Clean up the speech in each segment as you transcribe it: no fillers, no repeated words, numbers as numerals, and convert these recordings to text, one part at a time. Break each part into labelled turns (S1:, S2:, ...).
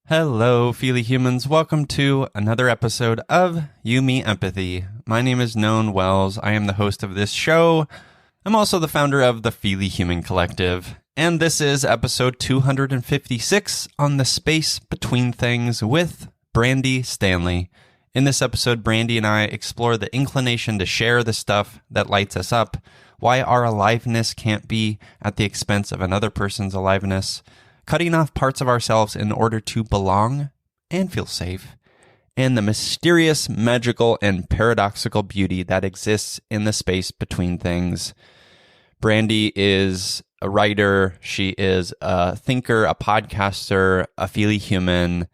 S1: Hello, Feely Humans. Welcome to another episode of You, Me, Empathy. My name is Known Wells. I am the host of this show. I'm also the founder of the Feely Human Collective. And this is episode 256 on the space between things with Brandi Stanley. In this episode, Brandi and I explore the inclination to share the stuff that lights us up, why our aliveness can't be at the expense of another person's aliveness, cutting off parts of ourselves in order to belong and feel safe, and the mysterious, magical, and paradoxical beauty that exists in the space between things. Brandi is a writer, she is a thinker, a podcaster, a feely human,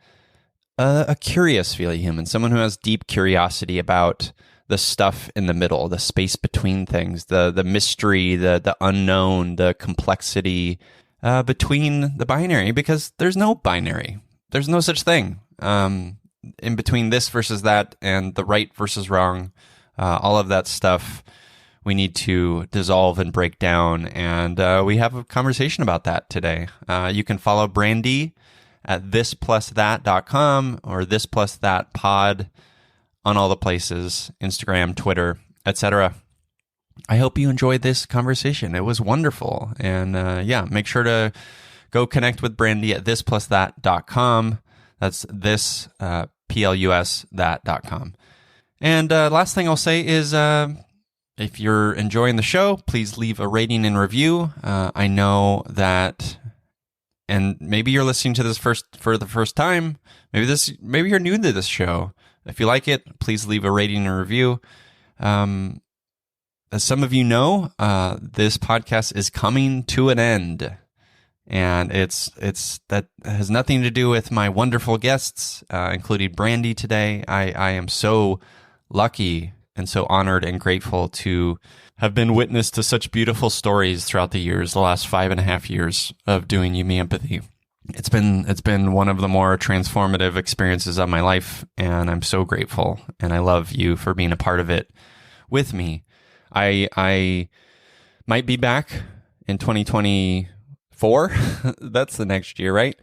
S1: a curious feely human, someone who has deep curiosity about the stuff in the middle, the space between things, the mystery, the unknown, the complexity, between the binary, because there's no binary. There's no such thing in between this versus that and the right versus wrong. All of that stuff we need to dissolve and break down, and we have a conversation about that today. You can follow Brandi at thisplusThat.com or thisplusThatPod on all the places, Instagram, Twitter, etc. I hope you enjoyed this conversation. It was wonderful. And make sure to go connect with Brandi at thisplusThat.com. That's this, Plus, that.com. And last thing I'll say is if you're enjoying the show, please leave a rating and review. I know that, and maybe you're listening to this for the first time. Maybe you're new to this show. If you like it, please leave a rating and review. As some of you know, this podcast is coming to an end, and it's that has nothing to do with my wonderful guests, including Brandi today. I am so lucky and so honored and grateful to have been witness to such beautiful stories throughout the years, the last 5.5 years of doing You, Me, Empathy. It's been one of the more transformative experiences of my life, and I'm so grateful, and I love you for being a part of it with me. I might be back in 2024. That's the next year, right?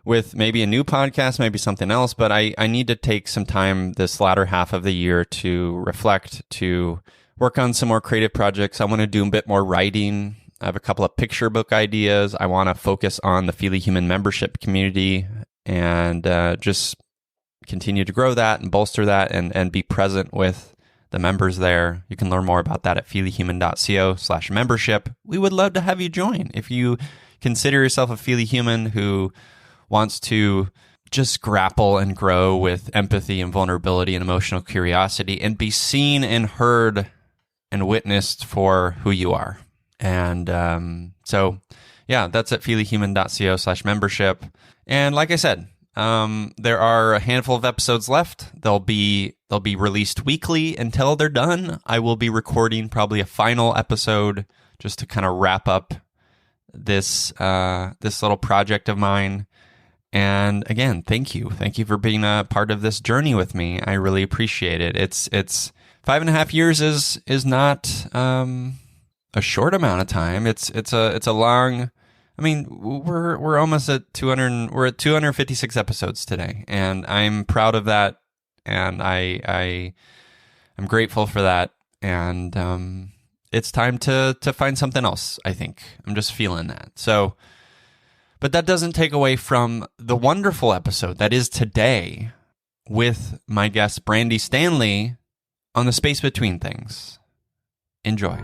S1: With maybe a new podcast, maybe something else. But I need to take some time this latter half of the year to reflect, to work on some more creative projects. I want to do a bit more writing. I have a couple of picture book ideas. I want to focus on the Feely Human membership community and just continue to grow that and bolster that and be present with the members there. You can learn more about that at feelyhuman.co/membership. We would love to have you join. If you consider yourself a feely human who wants to just grapple and grow with empathy and vulnerability and emotional curiosity and be seen and heard and witnessed for who you are. And that's at feelyhuman.co/membership. And like I said, there are a handful of episodes left. They'll be released weekly until they're done. I will be recording probably a final episode just to kind of wrap up this little project of mine. And again, thank you for being a part of this journey with me. I really appreciate it. It's 5.5 years is not a short amount of time. It's a long. I mean, we're almost at 200. We're at 256 episodes today, and I'm proud of that, and I'm grateful for that. And it's time to find something else. I think I'm just feeling that. So, but that doesn't take away from the wonderful episode that is today with my guest Brandi Stanley on the space between things. Enjoy.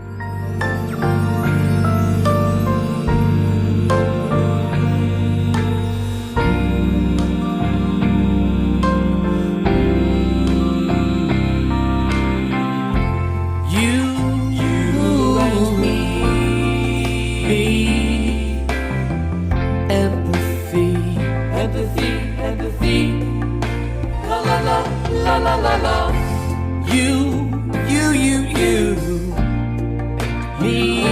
S2: La la la, you, me,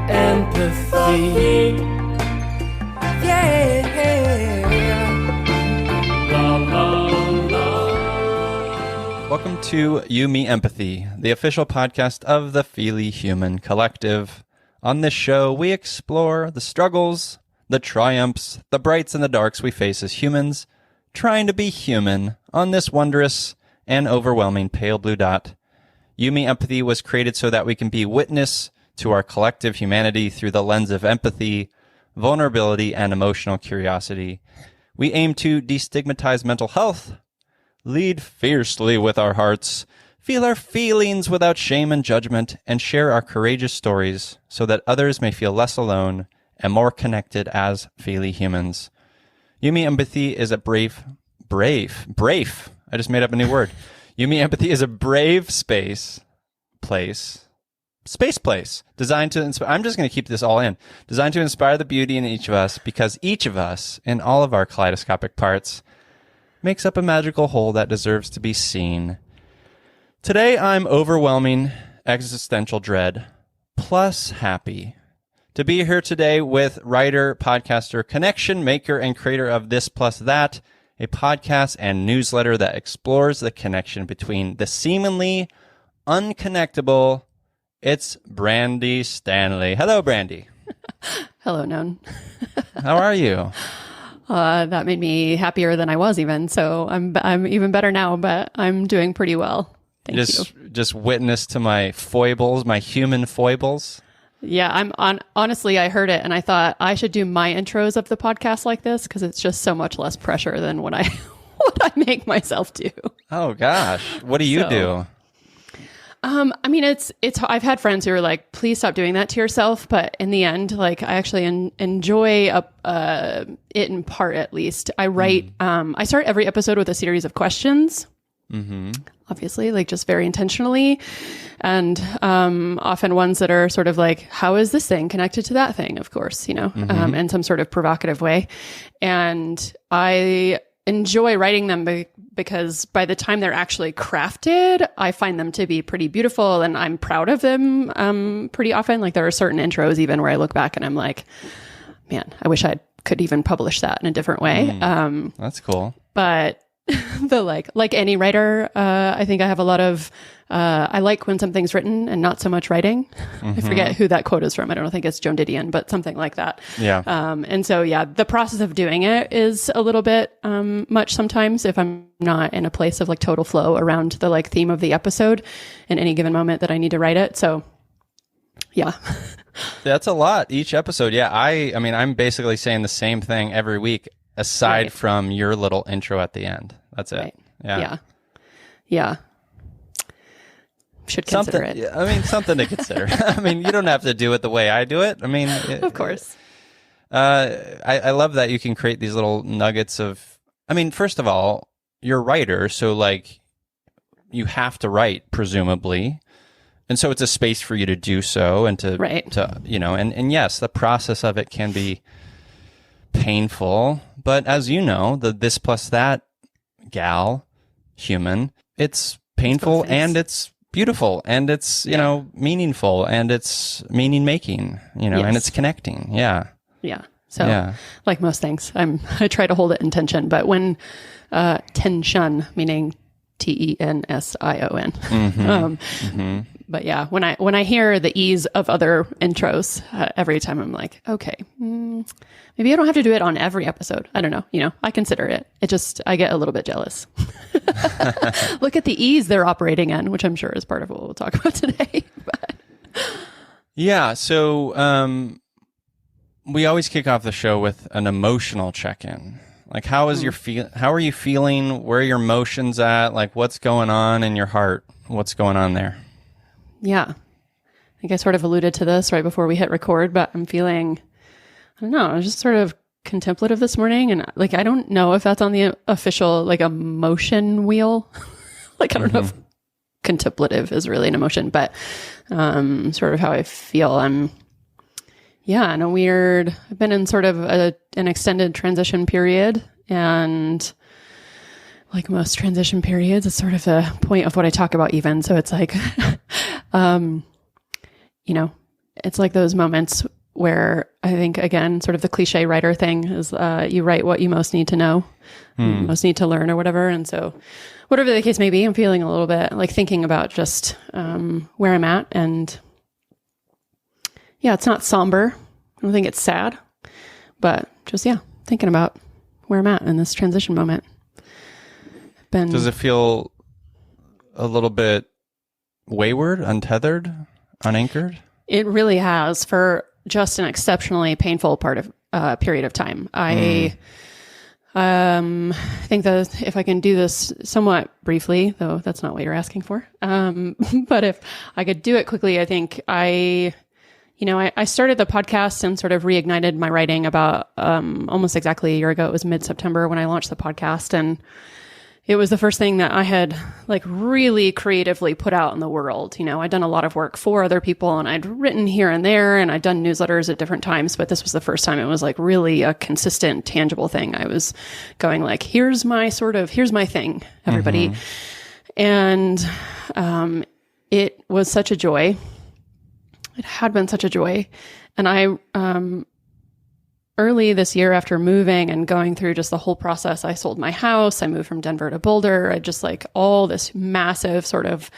S2: empathy, yeah, la la la.
S1: Welcome to You, Me, Empathy, the official podcast of the Feely Human Collective. On this show, we explore the struggles, the triumphs, the brights and the darks we face as humans, trying to be human on this wondrous and overwhelming pale blue dot. You Me Empathy was created so that we can be witness to our collective humanity through the lens of empathy, vulnerability, and emotional curiosity. We aim to destigmatize mental health, lead fiercely with our hearts, feel our feelings without shame and judgment, and share our courageous stories so that others may feel less alone and more connected as feely humans. You Me Empathy is a brave. I just made up a new word. You Me Empathy is a brave space place designed to inspire. I'm just going to keep this all in. Designed to inspire the beauty in each of us, because each of us, in all of our kaleidoscopic parts, makes up a magical whole that deserves to be seen. Today, I'm overwhelming existential dread, plus happy to be here today with writer, podcaster, connection maker, and creator of This Plus That, a podcast and newsletter that explores the connection between the seemingly unconnectable. It's Brandi Stanley. Hello, Brandi.
S3: Hello, Known.
S1: How are you?
S3: That made me happier than I was even. So I'm even better now, but I'm doing pretty well. Thank you.
S1: Just witness to my foibles, my human foibles.
S3: Yeah, honestly, I heard it and I thought I should do my intros of the podcast like this because it's just so much less pressure than what I make myself do.
S1: Oh gosh, what do you do?
S3: I mean, it's. I've had friends who are like, "Please stop doing that to yourself." But in the end, like, I actually enjoy it in part, at least. I write. I start every episode with a series of questions. Mm-hmm. Obviously, like just very intentionally, and often ones that are sort of like, "How is this thing connected to that thing?" Of course, mm-hmm. In some sort of provocative way, and I enjoy writing them because by the time they're actually crafted, I find them to be pretty beautiful and I'm proud of them pretty often. Like there are certain intros even where I look back and I'm like, man, I wish I could even publish that in a different way.
S1: That's cool.
S3: But the like any writer, I think I have a lot of I like when something's written and not so much writing. Mm-hmm. I forget who that quote is from. I don't think it's Joan Didion, but something like that.
S1: Yeah.
S3: And so, yeah, the process of doing it is a little bit much sometimes if I'm not in a place of like total flow around the like theme of the episode in any given moment that I need to write it. So, yeah.
S1: That's a lot each episode. Yeah. I mean, I'm basically saying the same thing every week aside from your little intro at the end. That's it.
S3: Right.
S1: Yeah.
S3: Yeah. Should consider it.
S1: I mean, something to consider. I mean, you don't have to do it the way I do it. I mean,
S3: of course.
S1: I love that you can create these little nuggets of, I mean, first of all, you're a writer, so like you have to write, presumably. And so it's a space for you to do so and to and yes, the process of it can be painful, but as you know, the This Plus That gal, human, it's painful and it's beautiful and it's, you know, meaningful and it's meaning making, and it's connecting. Yeah.
S3: Yeah. So like most things, I try to hold it in tension, but when, tension, meaning Tension. But yeah, when I hear the ease of other intros, every time I'm like, okay, maybe I don't have to do it on every episode. I don't know. I consider it. I get a little bit jealous. Look at the ease they're operating in, which I'm sure is part of what we'll talk about today. But.
S1: Yeah. So, we always kick off the show with an emotional check-in. Like, how is how are you feeling? Where are your emotions at? Like, what's going on in your heart? What's going on there?
S3: Yeah. I think I sort of alluded to this right before we hit record, but I'm feeling, I don't know, I was just sort of contemplative this morning. And like, I don't know if that's on the official, like, emotion wheel. Like, I don't know if contemplative is really an emotion, but sort of how I feel. I've been in sort of an extended transition period, and like most transition periods, it's sort of the point of what I talk about even. So it's like, it's like those moments where I think, again, sort of the cliche writer thing is you write what you most need to know, most need to learn or whatever. And so whatever the case may be, I'm feeling a little bit like thinking about just where I'm at. And yeah, it's not somber. I don't think it's sad, but just, yeah, thinking about where I'm at in this transition moment.
S4: Does it feel a little bit wayward, untethered, unanchored?
S3: It really has, for just an exceptionally painful period of time. I think that if I can do this somewhat briefly, though that's not what you're asking for, but if I could do it quickly, I think I started the podcast and sort of reignited my writing about almost exactly a year ago. It was mid-September when I launched the podcast, and it was the first thing that I had like really creatively put out in the world. I'd done a lot of work for other people, and I'd written here and there, and I'd done newsletters at different times, but this was the first time it was like really a consistent, tangible thing. I was going like, here's my thing, everybody. And it was such a joy. It had been such a joy. And I, early this year, after moving and going through just the whole process, I sold my house. I moved from Denver to Boulder. I just like all this massive sort of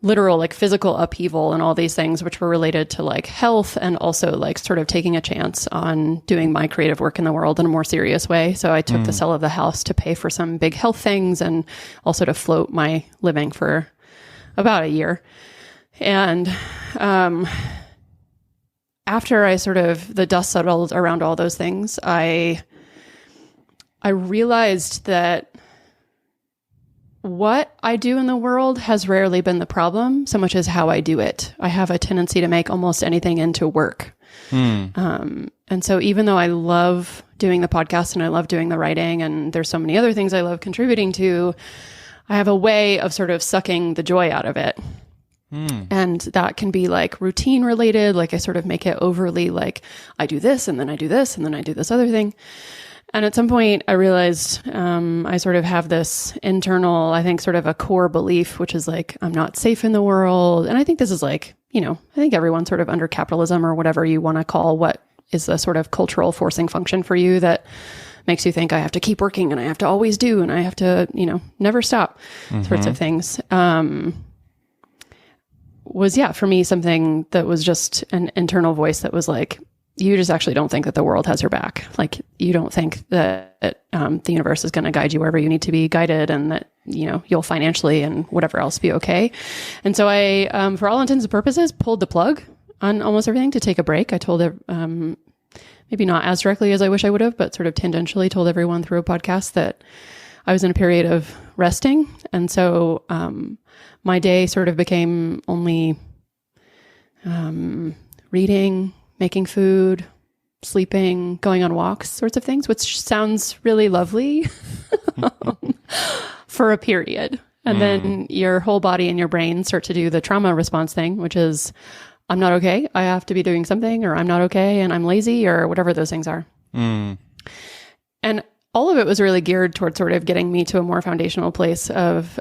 S3: literal, like physical upheaval and all these things, which were related to like health and also like sort of taking a chance on doing my creative work in the world in a more serious way. So I took the sale of the house to pay for some big health things and also to float my living for about a year. And, after I sort of, the dust settled around all those things, I realized that what I do in the world has rarely been the problem so much as how I do it. I have a tendency to make almost anything into work. And so even though I love doing the podcast and I love doing the writing and there's so many other things I love contributing to, I have a way of sort of sucking the joy out of it. And that can be like routine related. Like I sort of make it overly like I do this and then I do this and then I do this other thing. And at some point I realized I sort of have this internal, I think sort of a core belief, which is like, I'm not safe in the world. And I think this is like, I think everyone's sort of under capitalism or whatever you want to call what is the sort of cultural forcing function for you that makes you think I have to keep working and I have to always do and I have to, never stop sorts of things. Was, for me, something that was just an internal voice that was like, you just actually don't think that the world has your back. Like, you don't think that the universe is going to guide you wherever you need to be guided and that, you'll financially and whatever else be okay. And so I, for all intents and purposes, pulled the plug on almost everything to take a break. I told maybe not as directly as I wish I would have, but sort of tangentially told everyone through a podcast that I was in a period of resting. And so, my day sort of became only reading, making food, sleeping, going on walks, sorts of things, which sounds really lovely for a period. And then your whole body and your brain start to do the trauma response thing, which is, I'm not okay, I have to be doing something, or I'm not okay and I'm lazy, or whatever those things are. And all of it was really geared towards sort of getting me to a more foundational place of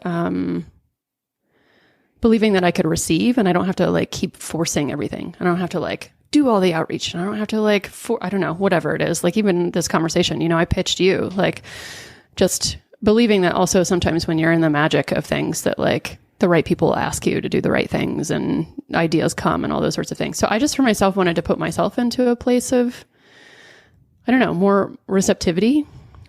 S3: believing that I could receive and I don't have to like keep forcing everything. I don't have to like do all the outreach and I don't have to like, I don't know, whatever it is. Like even this conversation, I pitched you, like just believing that also sometimes when you're in the magic of things that like the right people ask you to do the right things and ideas come and all those sorts of things. So I just for myself wanted to put myself into a place of, I don't know, more receptivity.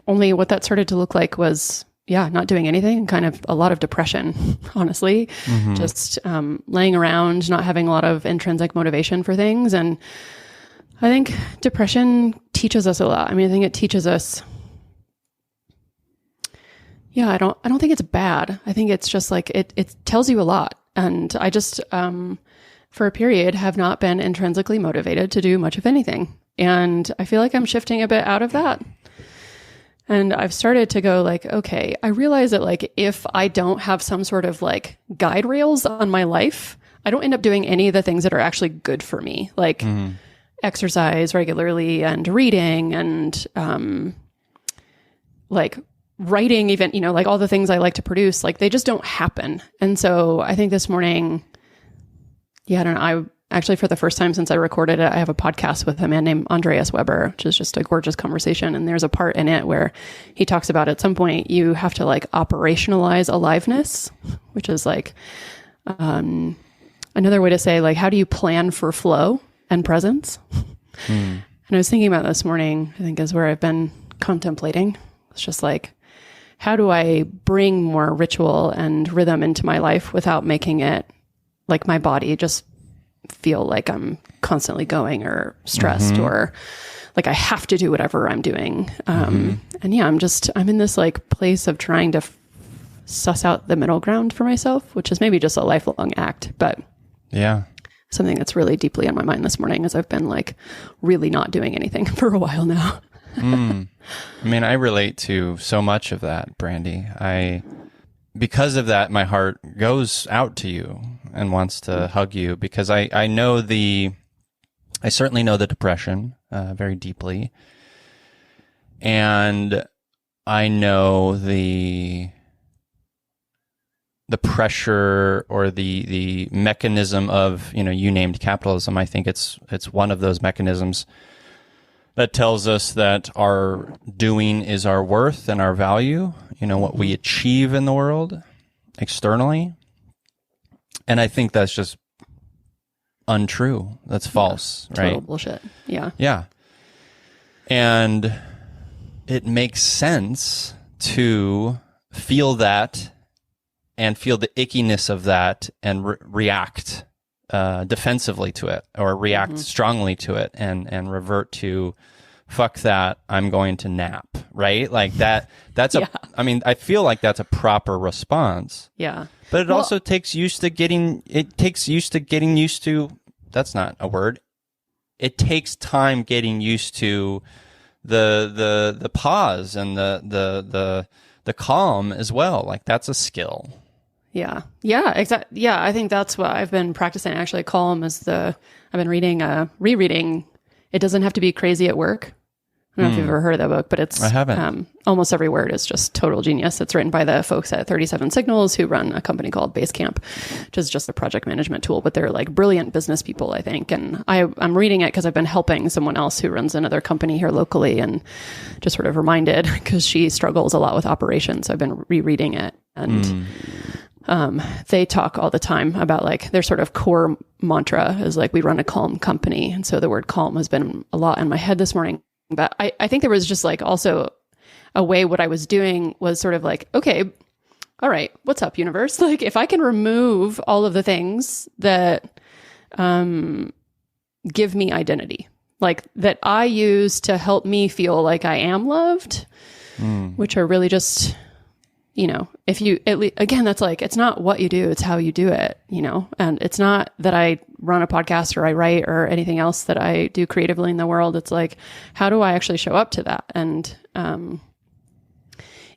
S3: Only what that started to look like was not doing anything and kind of a lot of depression, honestly, just laying around, not having a lot of intrinsic motivation for things. And I think depression teaches us a lot. I mean, I think it teaches us, I don't think it's bad. I think it's just like, it tells you a lot. And I just, for a period, have not been intrinsically motivated to do much of anything. And I feel like I'm shifting a bit out of that. And I've started to go like, okay, I realize that like, if I don't have some sort of like guide rails on my life, I don't end up doing any of the things that are actually good for me, like exercise regularly and reading and, like writing even, like all the things I like to produce, like they just don't happen. And so I think this morning, I don't know, actually, for the first time since I recorded it, I have a podcast with a man named Andreas Weber, which is just a gorgeous conversation. And there's a part in it where he talks about at some point you have to like operationalize aliveness, which is like another way to say like, how do you plan for flow and presence? And And I was thinking about this morning, I think is where I've been contemplating. It's just like, how do I bring more ritual and rhythm into my life without making it like my body just feel like I'm constantly going or stressed or like I have to do whatever I'm doing. And yeah, I'm in this like place of trying to suss out the middle ground for myself, which is maybe just a lifelong act, but
S4: yeah,
S3: something that's really deeply on my mind this morning is I've been like really not doing anything for a while now.
S4: I mean, I relate to so much of that, Brandi. Because of that, my heart goes out to you and wants to hug you because I certainly know the depression very deeply. And I know the pressure or the mechanism of, you named capitalism. I think it's one of those mechanisms that tells us that our doing is our worth and our value, what we achieve in the world externally. And I think that's just untrue. That's false, right?
S3: Total bullshit. Yeah.
S4: Yeah. And it makes sense to feel that and feel the ickiness of that and react defensively to it or react strongly to it and revert to, fuck that, I'm going to nap, right? Like that's I feel like that's a proper response.
S3: Yeah.
S4: But it also takes used to getting used to, that's not a word. It takes time getting used to the pause and the calm as well. Like that's a skill.
S3: Yeah. Yeah, exactly. Yeah, I think that's what I've been practicing. Actually, calm is I've been rereading It Doesn't Have to Be Crazy at Work. I don't know if you've ever heard of that book, but it's,
S4: I haven't.
S3: Almost every word is just total genius. It's written by the folks at 37 Signals who run a company called Basecamp, which is just a project management tool, but they're like brilliant business people, I think. And I'm reading it because I've been helping someone else who runs another company here locally and just sort of reminded because she struggles a lot with operations. So I've been rereading it and they talk all the time about like their sort of core mantra is like, we run a calm company. And so the word calm has been a lot in my head this morning. But I think there was just like also a way what I was doing was sort of like, okay, all right, what's up, universe? Like if I can remove all of the things that give me identity, like that I use to help me feel like I am loved, which are really just, if you, again, that's like, it's not what you do, it's how you do it, and it's not that I run a podcast or I write or anything else that I do creatively in the world. It's like, how do I actually show up to that? And,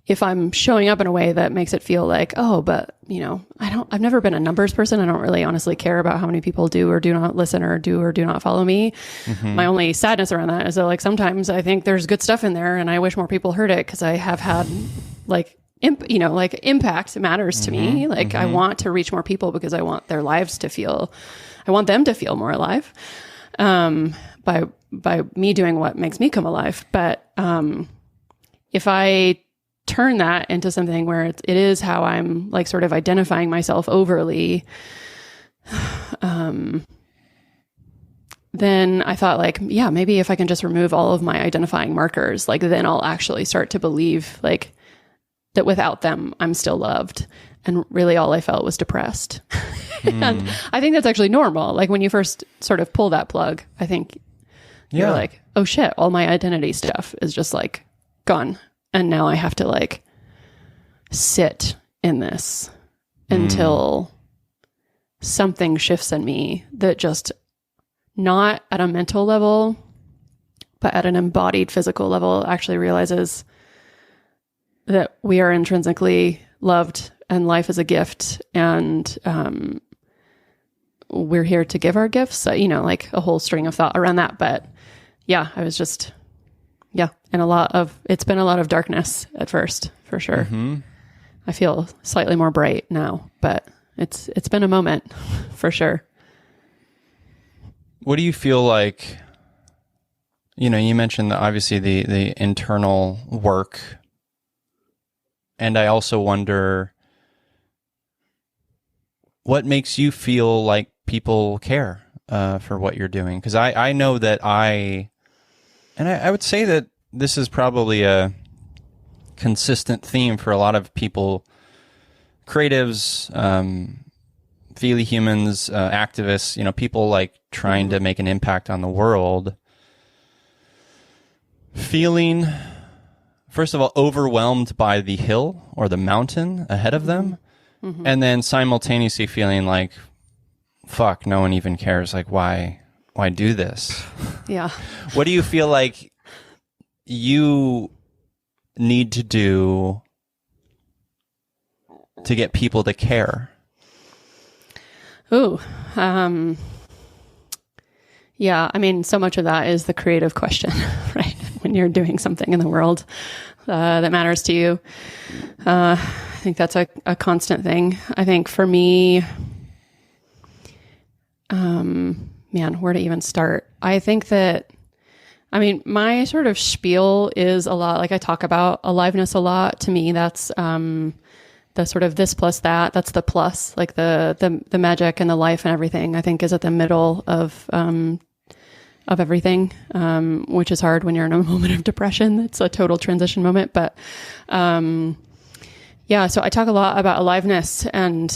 S3: if I'm showing up in a way that makes it feel like, oh, but I've never been a numbers person. I don't really honestly care about how many people do or do not listen or do not follow me. My only sadness around that is that like, sometimes I think there's good stuff in there and I wish more people heard it. Cause I have had like, impact matters to me. Like I want to reach more people because I want their lives to feel, I want them to feel more alive, by me doing what makes me come alive. But, if I turn that into something where it is how I'm like sort of identifying myself overly, then I thought like, yeah, maybe if I can just remove all of my identifying markers, like then I'll actually start to believe like that without them, I'm still loved. And really all I felt was depressed. And I think that's actually normal. Like when you first sort of pull that plug, I think you're like, oh shit, all my identity stuff is just like gone. And now I have to like sit in this until something shifts in me that just not at a mental level, but at an embodied physical level actually realizes that we are intrinsically loved and life is a gift and we're here to give our gifts. So, like a whole string of thought around that. But yeah, I was just, and it's been a lot of darkness at first, for sure. I feel slightly more bright now, but it's been a moment for sure.
S4: What do you feel like, you mentioned obviously the internal work. And I also wonder what makes you feel like people care for what you're doing. Because I know that I And I would say that this is probably a consistent theme for a lot of people, creatives, feely humans, activists, people like trying to make an impact on the world, feeling, first of all, overwhelmed by the hill or the mountain ahead of them, and then simultaneously feeling like, fuck, no one even cares. Like, why do this?
S3: Yeah.
S4: What do you feel like you need to do to get people to care?
S3: Ooh, yeah. I mean, so much of that is the creative question, right? When you're doing something in the world that matters to you. I think that's a constant thing. I think for me, man, where to even start? I think that, my sort of spiel is a lot, like I talk about aliveness a lot. To me, that's the sort of this plus that, that's the plus, like the magic and the life and everything, I think is at the middle of everything, which is hard when you're in a moment of depression. It's a total transition moment. But, yeah, so I talk a lot about aliveness and,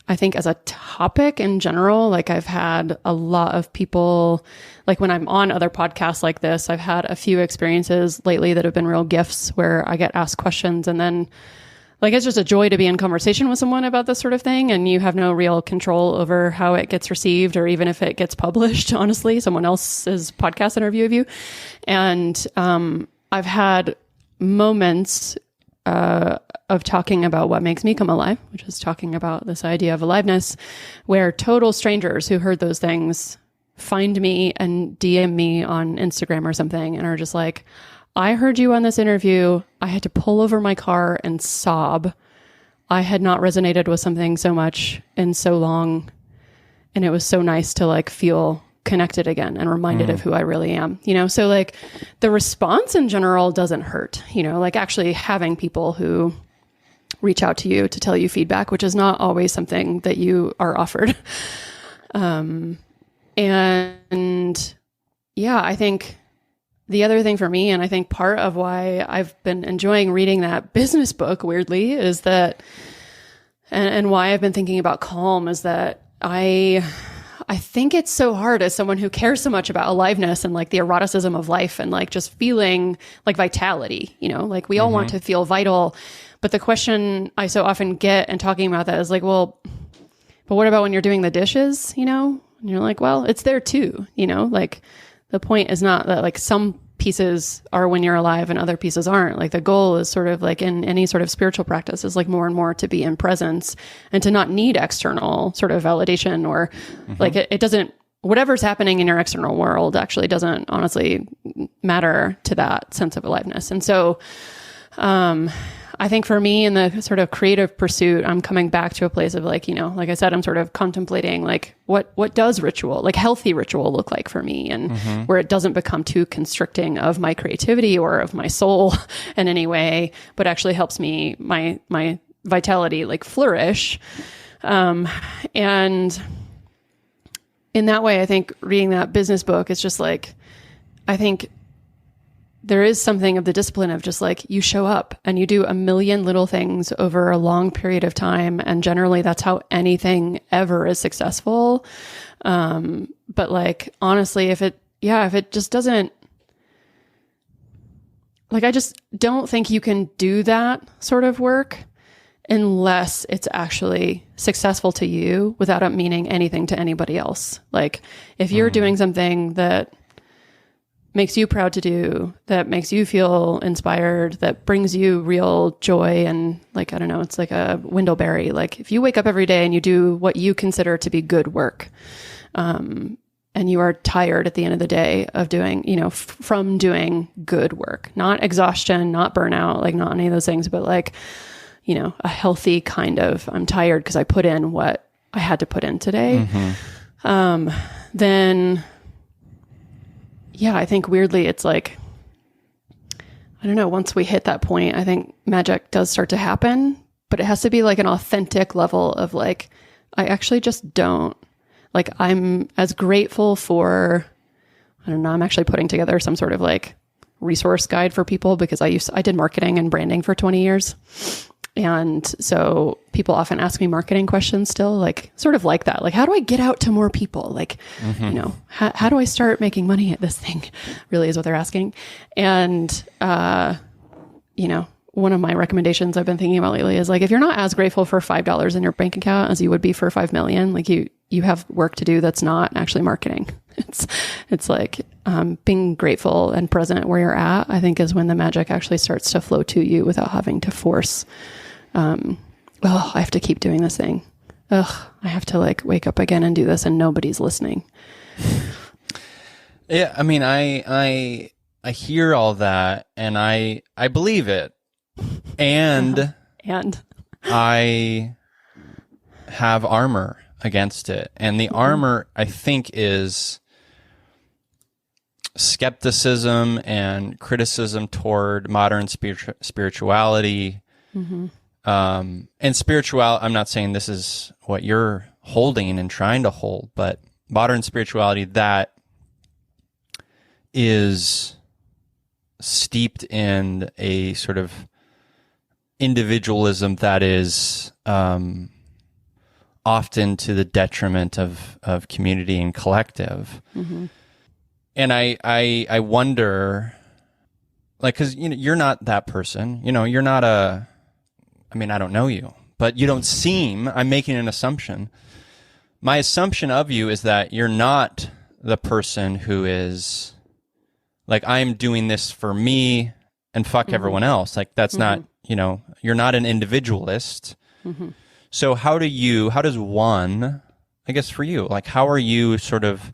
S3: I think as a topic in general, like I've had a lot of people, like when I'm on other podcasts like this, I've had a few experiences lately that have been real gifts where I get asked questions and then like, it's just a joy to be in conversation with someone about this sort of thing. And you have no real control over how it gets received or even if it gets published, honestly, someone else's podcast interview of you. And, I've had moments, of talking about what makes me come alive, which is talking about this idea of aliveness, where total strangers who heard those things find me and DM me on Instagram or something and are just like, I heard you on this interview. I had to pull over my car and sob. I had not resonated with something so much in so long. And it was so nice to like feel connected again and reminded of who I really am, so like the response in general doesn't hurt, like actually having people who reach out to you to tell you feedback, which is not always something that you are offered. And yeah, I think the other thing for me, and I think part of why I've been enjoying reading that business book weirdly is that, and why I've been thinking about calm is that I think it's so hard as someone who cares so much about aliveness and like the eroticism of life and like just feeling like vitality, like we all want to feel vital. But the question I so often get and talking about that is like, well, but what about when you're doing the dishes, and you're like, well, it's there too, like the point is not that like some pieces are when you're alive and other pieces aren't. Like the goal is sort of like in any sort of spiritual practice is like more and more to be in presence and to not need external sort of validation or like it doesn't, whatever's happening in your external world actually doesn't honestly matter to that sense of aliveness. And so, I think for me in the sort of creative pursuit, I'm coming back to a place of like, like I said, I'm sort of contemplating like what does ritual, like healthy ritual look like for me and where it doesn't become too constricting of my creativity or of my soul in any way, but actually helps me, my vitality like flourish. And in that way, I think reading that business book is just like, I think there is something of the discipline of just like you show up and you do a million little things over a long period of time. And generally that's how anything ever is successful. But like, honestly, if it just doesn't, like, I just don't think you can do that sort of work unless it's actually successful to you without it meaning anything to anybody else. Like if you're doing something that makes you proud to do, that makes you feel inspired, that brings you real joy and like, I don't know, it's like a windowberry. Like if you wake up every day and you do what you consider to be good work, and you are tired at the end of the day of doing, from doing good work, not exhaustion, not burnout, like not any of those things, but like, a healthy kind of, I'm tired because I put in what I had to put in today. Then yeah, I think weirdly it's like, I don't know, once we hit that point, I think magic does start to happen, but it has to be like an authentic level of like, I actually just don't, like I'm as grateful for, I don't know, I'm actually putting together some sort of like resource guide for people because I did marketing and branding for 20 years. And so people often ask me marketing questions still, like sort of like that. Like, how do I get out to more people? Like, you know, how do I start making money at this thing? Really is what they're asking. And, you know, one of my recommendations I've been thinking about lately is like, if you're not as grateful for $5 in your bank account as you would be for 5 million, like you have work to do that's not actually marketing. It's like being grateful and present where you're at, I think is when the magic actually starts to flow to you without having to force, I have to keep doing this thing. I have to like wake up again and do this and nobody's listening.
S4: Yeah. I mean, I hear all that and I believe it. And I have armor against it. And the armor, I think, is skepticism and criticism toward modern spirituality. And I'm not saying this is what you're holding and trying to hold, but modern spirituality that is steeped in a sort of individualism that is often to the detriment of community and collective. And I wonder, like, because you know you're not that person. You know, you're not a. I mean, I don't know you, but you don't seem. I'm making an assumption. My assumption of you is that you're not the person who is like, I'm doing this for me and fuck everyone else. Like that's not. You know, you're not an individualist. So how does one, I guess for you, like how are you sort of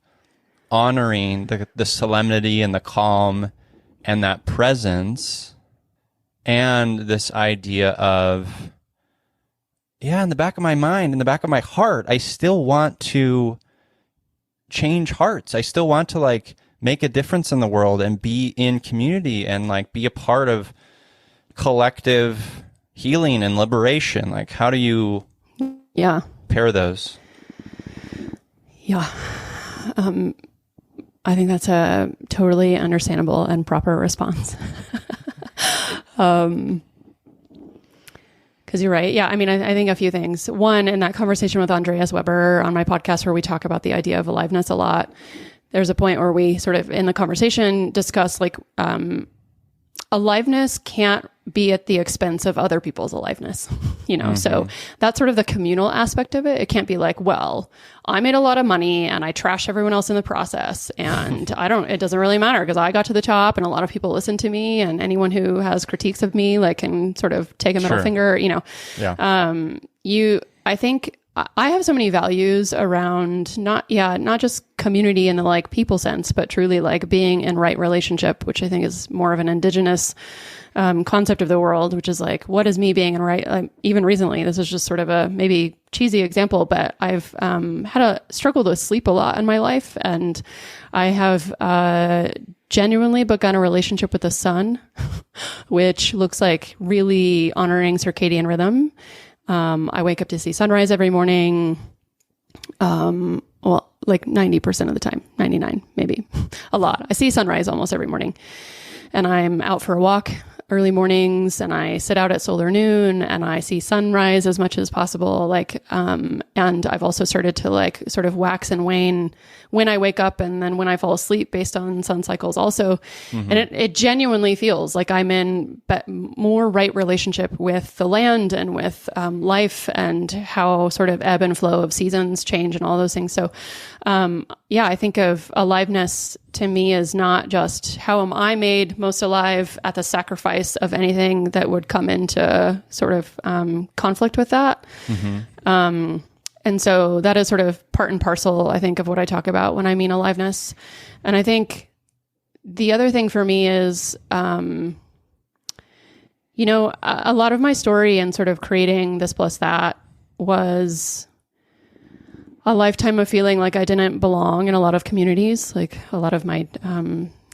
S4: honoring the solemnity and the calm and that presence and this idea of, in the back of my mind, in the back of my heart, I still want to change hearts. I still want to like make a difference in the world and be in community and like be a part of collective healing and liberation. Like how do you pair those?
S3: I think that's a totally understandable and proper response. Because you're right. Yeah. I mean, I think a few things. One, in that conversation with Andreas Weber on my podcast where we talk about the idea of aliveness a lot, there's a point where we sort of in the conversation discuss like aliveness can't be at the expense of other people's aliveness, you know? So that's sort of the communal aspect of it. It can't be like, well, I made a lot of money and I trashed everyone else in the process. And it doesn't really matter because I got to the top and a lot of people listen to me and anyone who has critiques of me, like can sort of take a middle finger, you know? I think I have so many values around not just community in the like people sense, but truly like being in right relationship, which I think is more of an indigenous concept of the world, which is like, what is me being in right? Even recently, this is just sort of a maybe cheesy example, but I've had a struggle with sleep a lot in my life. And I have genuinely begun a relationship with the sun, which looks like really honoring circadian rhythm. I wake up to see sunrise every morning. Well, like 90% of the time, 99, maybe a lot. I see sunrise almost every morning and I'm out for a walk early mornings and I sit out at solar noon and I see sunrise as much as possible. Like, and I've also started to like sort of wax and wane when I wake up and then when I fall asleep based on sun cycles also. And it genuinely feels like I'm in more right relationship with the land and with life and how sort of ebb and flow of seasons change and all those things. So, I think of aliveness to me is not just how am I made most alive at the sacrifice of anything that would come into sort of conflict with that. And so that is sort of part and parcel, I think, of what I talk about when I mean aliveness. And I think the other thing for me is, a lot of my story and sort of creating this plus that was a lifetime of feeling like I didn't belong in a lot of communities. Like a lot of my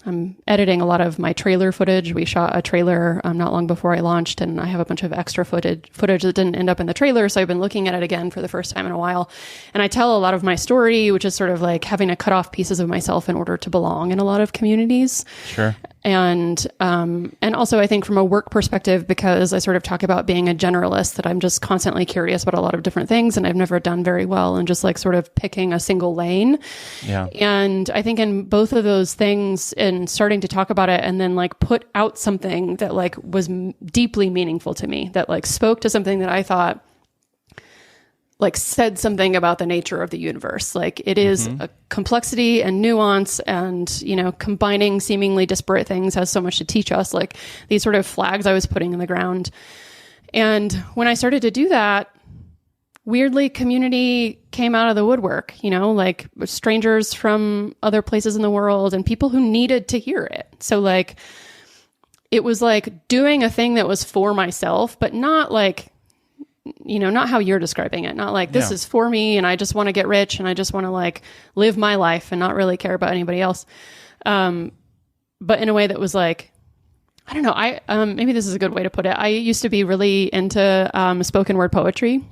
S3: I'm editing a lot of my trailer footage. We shot a trailer not long before I launched, and I have a bunch of extra footage that didn't end up in the trailer. So I've been looking at it again for the first time in a while. And I tell a lot of my story, which is sort of like having to cut off pieces of myself in order to belong in a lot of communities.
S4: Sure.
S3: And also I think from a work perspective, because I sort of talk about being a generalist, that I'm just constantly curious about a lot of different things, and I've never done very well in just like sort of picking a single lane.
S4: Yeah.
S3: And I think in both of those things, and starting to talk about it and then like put out something that like was deeply meaningful to me, that like spoke to something that I thought like said something about the nature of the universe. Like it is a complexity and nuance, and, you know, combining seemingly disparate things has so much to teach us, like these sort of flags I was putting in the ground. And when I started to do that, weirdly, community came out of the woodwork, you know, like strangers from other places in the world and people who needed to hear it. So like, it was like doing a thing that was for myself, but not like, you know, not how you're describing it. Not like this is for me and I just want to get rich and I just want to like live my life and not really care about anybody else. But in a way that was like, I don't know, maybe this is a good way to put it. I used to be really into spoken word poetry.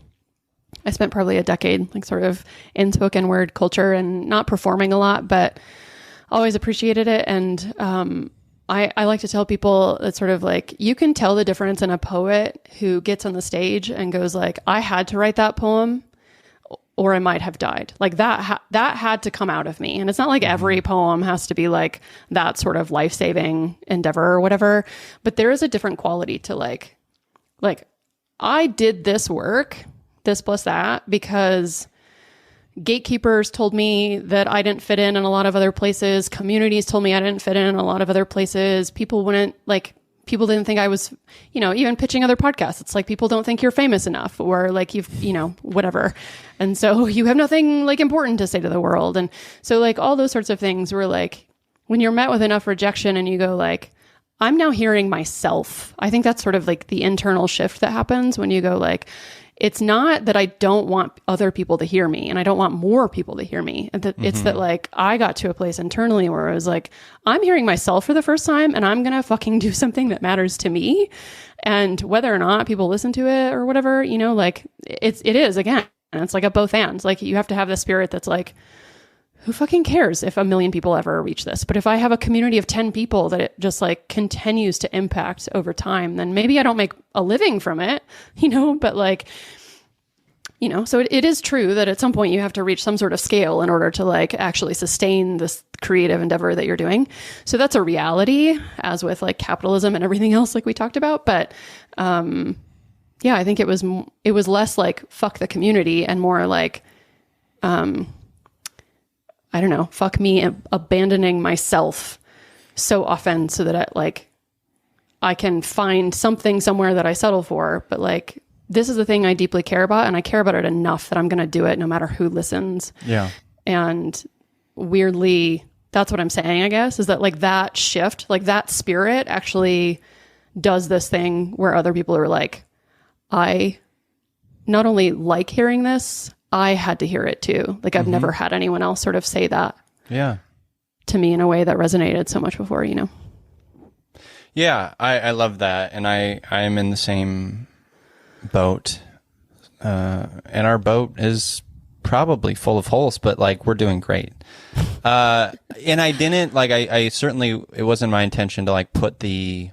S3: I spent probably a decade like sort of in spoken word culture and not performing a lot, but always appreciated it. And I like to tell people that sort of like, you can tell the difference in a poet who gets on the stage and goes like, I had to write that poem or I might have died. Like that had to come out of me. And it's not like every poem has to be like that sort of life-saving endeavor or whatever, but there is a different quality to like I did this work, this plus that, because gatekeepers told me that I didn't fit in a lot of other places. Communities told me I didn't fit in a lot of other places. People didn't think I was, you know, even pitching other podcasts. It's like, people don't think you're famous enough, or like you've, you know, whatever. And so you have nothing like important to say to the world. And so like all those sorts of things were like, when you're met with enough rejection and you go like, I'm now hearing myself. I think that's sort of like the internal shift that happens when you go like, it's not that I don't want other people to hear me and I don't want more people to hear me. And that it's that like, I got to a place internally where I was like, I'm hearing myself for the first time and I'm going to fucking do something that matters to me. And whether or not people listen to it or whatever, you know, like it is again, and it's like a both ends. Like you have to have the spirit that's like, who fucking cares if 1 million people ever reach this? But if I have a community of 10 people that it just like continues to impact over time, then maybe I don't make a living from it, you know, but like, you know, so it is true that at some point you have to reach some sort of scale in order to like actually sustain this creative endeavor that you're doing. So that's a reality, as with like capitalism and everything else like we talked about. But, yeah, I think it was less like fuck the community and more like, I don't know, fuck me abandoning myself so often so that I can find something somewhere that I settle for. But like, this is the thing I deeply care about, and I care about it enough that I'm going to do it no matter who listens.
S4: Yeah.
S3: And weirdly, that's what I'm saying, I guess, is that like that shift, like that spirit actually does this thing where other people are like, I not only like hearing this, I had to hear it too. Like I've never had anyone else sort of say that to me in a way that resonated so much before, you know?
S4: Yeah, I love that. And I'm in the same boat. And our boat is probably full of holes, but like we're doing great. And I didn't like, I certainly, it wasn't my intention to like put the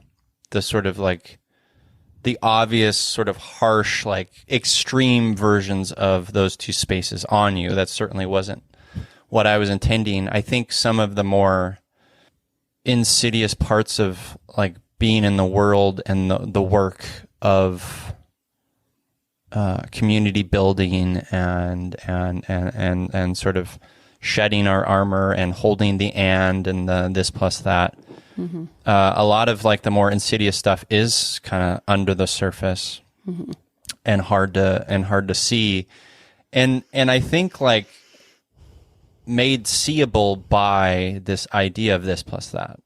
S4: sort of like the obvious sort of harsh, like extreme versions of those two spaces on you. That certainly wasn't what I was intending. I think some of the more insidious parts of like being in the world and the work of community building and sort of shedding our armor and holding the and the this plus that. A lot of like the more insidious stuff is kind of under the surface and hard to see. And I think like made seeable by this idea of this plus that,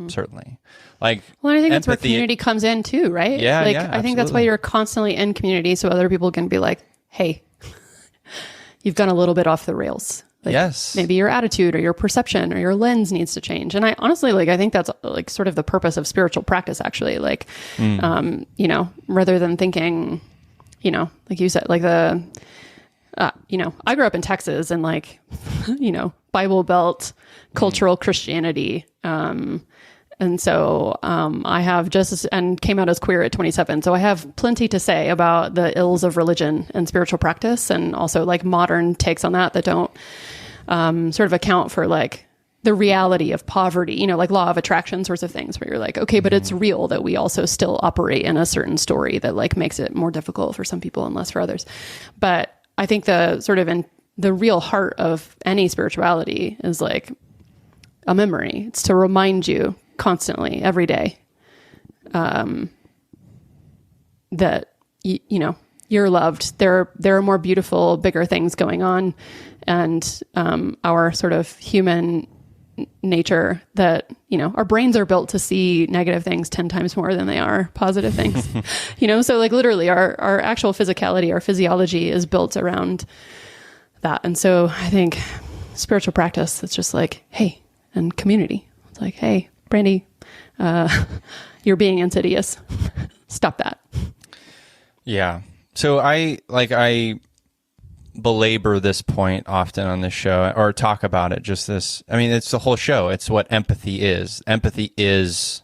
S4: certainly. Like,
S3: well, I think that's where community comes in too, right?
S4: Yeah,
S3: like,
S4: yeah,
S3: I think that's why you're constantly in community, so other people can be like, hey, you've gone a little bit off the rails. Like,
S4: yes.
S3: maybe your attitude or your perception or your lens needs to change. And I honestly, like, I think that's like sort of the purpose of spiritual practice, actually. Like, you know, rather than thinking, you know, like you said, like you know, I grew up in Texas and like, you know, Bible Belt, cultural Christianity. And so I have and came out as queer at 27. So I have plenty to say about the ills of religion and spiritual practice, and also like modern takes on that don't sort of account for like the reality of poverty, you know, like law of attraction sorts of things where you're like, okay, but it's real that we also still operate in a certain story that like makes it more difficult for some people and less for others. But I think the sort of the real heart of any spirituality is like a memory. It's to remind you constantly, every day, that you know, you're loved. There are more beautiful, bigger things going on, and our sort of human nature that, you know, our brains are built to see negative things 10 times more than they are positive things. You know, so like literally our actual physicality, our physiology is built around that. And so I think spiritual practice, it's just like, hey, and community. It's like, hey, Brandi, you're being insidious. Stop that.
S4: Yeah. So I belabor this point often on this show, or talk about it. Just this, I mean, it's the whole show. It's what empathy is. Empathy is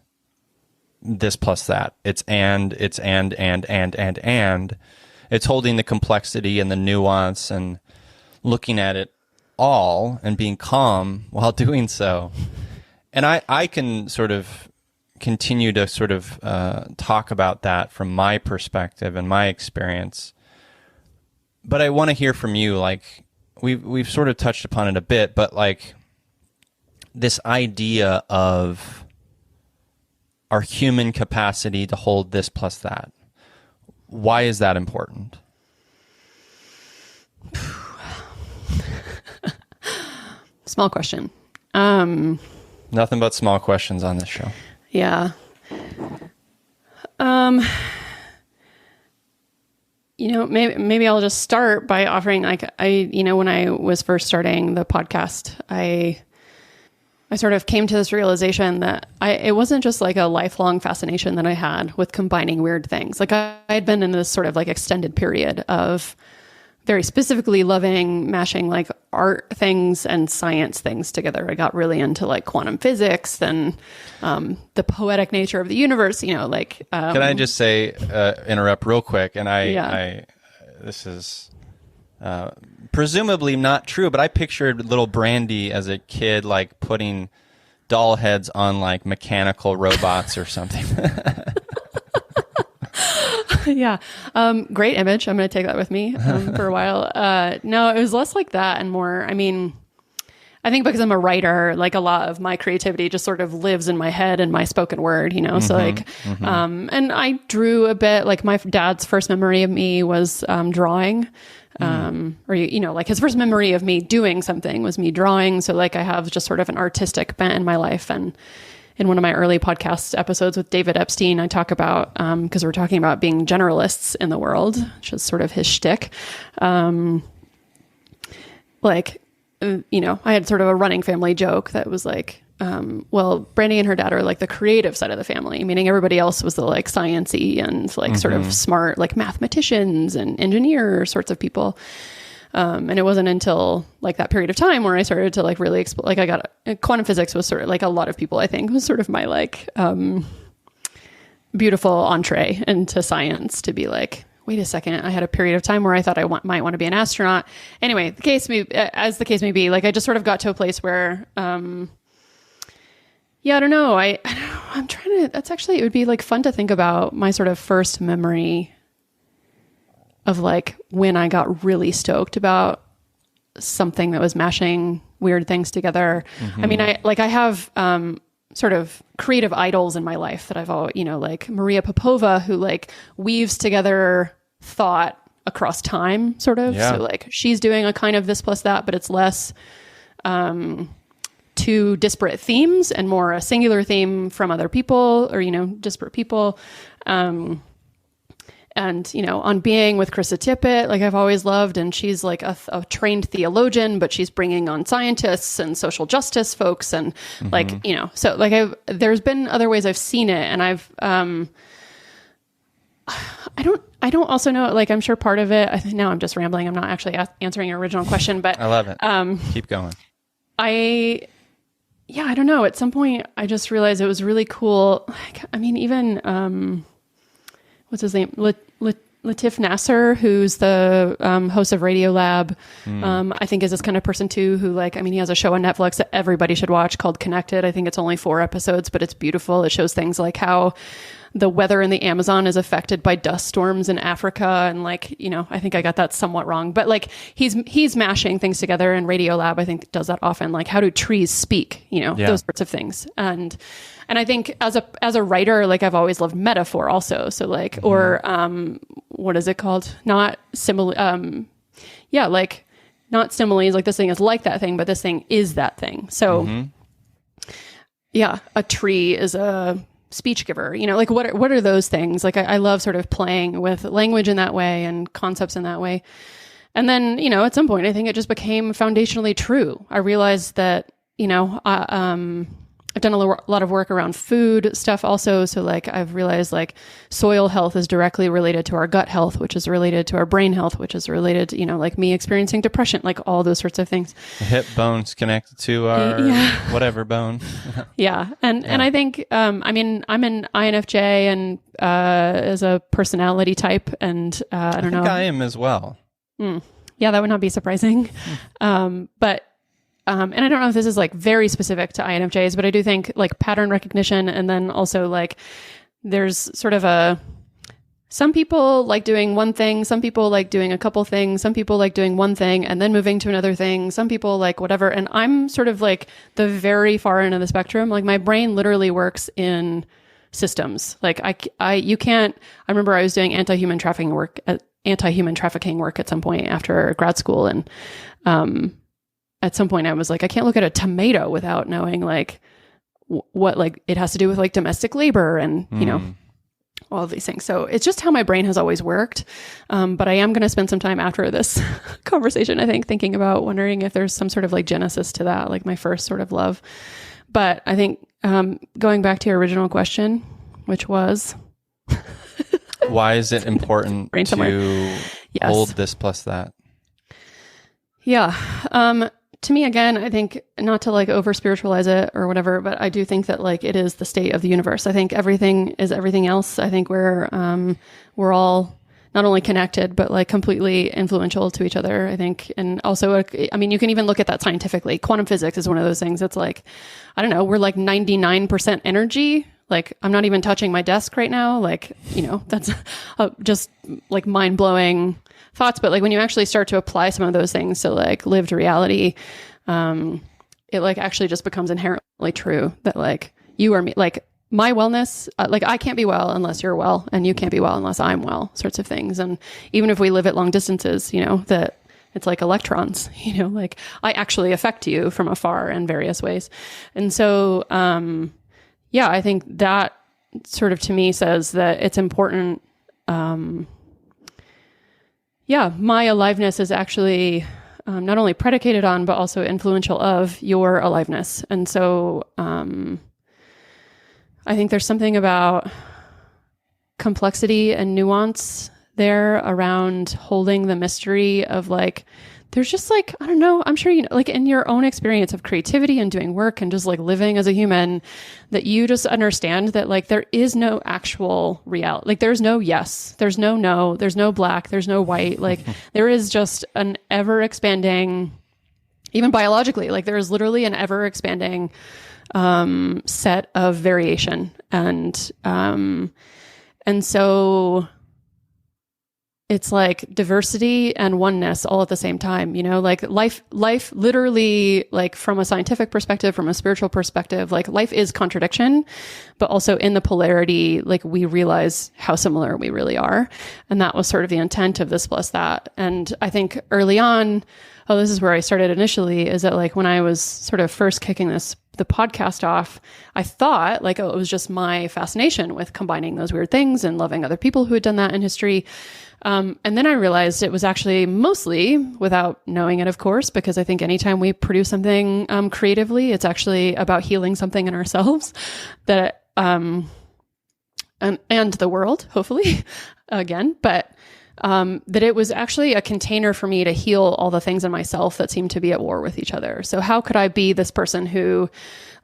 S4: this plus that. It's and. It's holding the complexity and the nuance and looking at it all and being calm while doing so. And I can sort of continue to sort of talk about that from my perspective and my experience. But I want to hear from you. Like we've sort of touched upon it a bit, but like this idea of our human capacity to hold this plus that. Why is that important?
S3: Small question.
S4: Nothing but small questions on this show.
S3: Yeah. You know, maybe I'll just start by offering, like, you know, when I was first starting the podcast, I sort of came to this realization that it wasn't just like a lifelong fascination that I had with combining weird things. Like I had been in this sort of like extended period of very specifically loving mashing like art things and science things together. I got really into like quantum physics and the poetic nature of the universe, you know, like...
S4: Can I just say, interrupt real quick? And this is presumably not true, but I pictured little Brandi as a kid, like putting doll heads on like mechanical robots or something.
S3: Yeah. Great image. I'm going to take that with me for a while. No, it was less like that and more, I mean, I think because I'm a writer, like a lot of my creativity just sort of lives in my head and my spoken word, you know? So like, and I drew a bit, like my dad's first memory of me was drawing. Or, you know, like his first memory of me doing something was me drawing. So like I have just sort of an artistic bent in my life. And in one of my early podcast episodes with David Epstein, I talk about, because we're talking about being generalists in the world, which is sort of his shtick. Like, you know, I had sort of a running family joke that was like, well, Brandi and her dad are like the creative side of the family, meaning everybody else was the like sciencey and like sort of smart, like mathematicians and engineer sorts of people. And it wasn't until like that period of time where I started to like really like I got quantum physics was sort of like a lot of people, I think, was sort of my like, beautiful entree into science to be like, wait a second, I had a period of time where I thought I might want to be an astronaut. Anyway, as the case may be, like I just sort of got to a place where, yeah, I don't know. I'm trying to, that's actually, it would be like fun to think about my sort of first memory of like when I got really stoked about something that was mashing weird things together. I mean, I have, sort of creative idols in my life that I've always, you know, like Maria Popova, who like weaves together thought across time sort of.
S4: Yeah.
S3: So like she's doing a kind of this plus that, but it's less, two disparate themes and more a singular theme from other people or, you know, disparate people. And and, you know, On Being with Krista Tippett, like I've always loved, and she's like a trained theologian, but she's bringing on scientists and social justice folks, and like, you know, so like there's been other ways I've seen it, and I've, I don't also know, like, I'm sure part of it, now I'm just rambling. I'm not actually answering your original question, but
S4: I love it. Keep going.
S3: I don't know. At some point I just realized it was really cool. Like, I mean, even, what's his name? Latif Nasser, who's the host of Radio Lab, I think is this kind of person too, who like, I mean, he has a show on Netflix that everybody should watch called Connected. I think it's only 4 episodes, but it's beautiful. It shows things like how the weather in the Amazon is affected by dust storms in Africa. And like, you know, I think I got that somewhat wrong, but like he's mashing things together, and Radio Lab, I think, does that often. Like, how do trees speak, you know, those sorts of things. And I think as a writer, like I've always loved metaphor also. So like, or, what is it called? Not simile. Like not similes. Like this thing is like that thing, but this thing is that thing. So a tree is a speech giver, you know, like what are those things? Like I love sort of playing with language in that way and concepts in that way. And then, you know, at some point, I think it just became foundationally true. I realized that, you know, I've done a lot of work around food stuff also. So like I've realized like soil health is directly related to our gut health, which is related to our brain health, which is related to, you know, like me experiencing depression, like all those sorts of things.
S4: The hip bone's connected to our whatever bone.
S3: And I think, I mean, I'm an INFJ and as a personality type, and I don't know.
S4: I am as well.
S3: Yeah, that would not be surprising. But and I don't know if this is like very specific to INFJs, but I do think like pattern recognition, and then also like there's sort of some people like doing one thing, some people like doing a couple things, some people like doing one thing and then moving to another thing, some people like whatever. And I'm sort of like the very far end of the spectrum. Like my brain literally works in systems. Like you can't, I remember I was doing anti-human trafficking work at some point after grad school. And, at some point I was like, I can't look at a tomato without knowing like what like it has to do with like domestic labor and, you know, all of these things. So it's just how my brain has always worked. But I am going to spend some time after this conversation, I think, thinking about wondering if there's some sort of like genesis to that, like my first sort of love. But I think, going back to your original question, which was,
S4: why is it important to hold this plus that?
S3: Yeah. To me, again, I think not to like over spiritualize it or whatever, but I do think that like it is the state of the universe. I think everything is everything else. I think we're all not only connected, but like completely influential to each other, I think. And also, I mean, you can even look at that scientifically. Quantum physics is one of those things that's like, I don't know, we're like 99% energy. Like I'm not even touching my desk right now. Like, you know, that's just like mind blowing thoughts. But like when you actually start to apply some of those things to like lived reality, it like actually just becomes inherently true that like you are me, like my wellness, like I can't be well unless you're well, and you can't be well unless I'm well, sorts of things. And even if we live at long distances, you know, that it's like electrons, you know, like I actually affect you from afar in various ways. And so, I think that sort of to me says that it's important. My aliveness is actually not only predicated on, but also influential of your aliveness. And so I think there's something about complexity and nuance there around holding the mystery of like, there's just like, I don't know, I'm sure, you know, like in your own experience of creativity and doing work and just like living as a human, that you just understand that like there is no actual reality. Like there's no yes, there's no, there's no black, there's no white. Like there is just an ever expanding, even biologically, like there is literally an ever expanding set of variation. And so it's like diversity and oneness all at the same time, you know, like life literally, like from a scientific perspective, from a spiritual perspective, like life is contradiction, but also in the polarity, like we realize how similar we really are. And that was sort of the intent of this plus that. And I think early on, oh, this is where I started initially, is that like when I was sort of first kicking the podcast off, I thought like, oh, it was just my fascination with combining those weird things and loving other people who had done that in history. And then I realized it was actually mostly, without knowing it, of course, because I think anytime we produce something creatively, it's actually about healing something in ourselves that, and the world, hopefully, again, but that it was actually a container for me to heal all the things in myself that seemed to be at war with each other. So how could I be this person who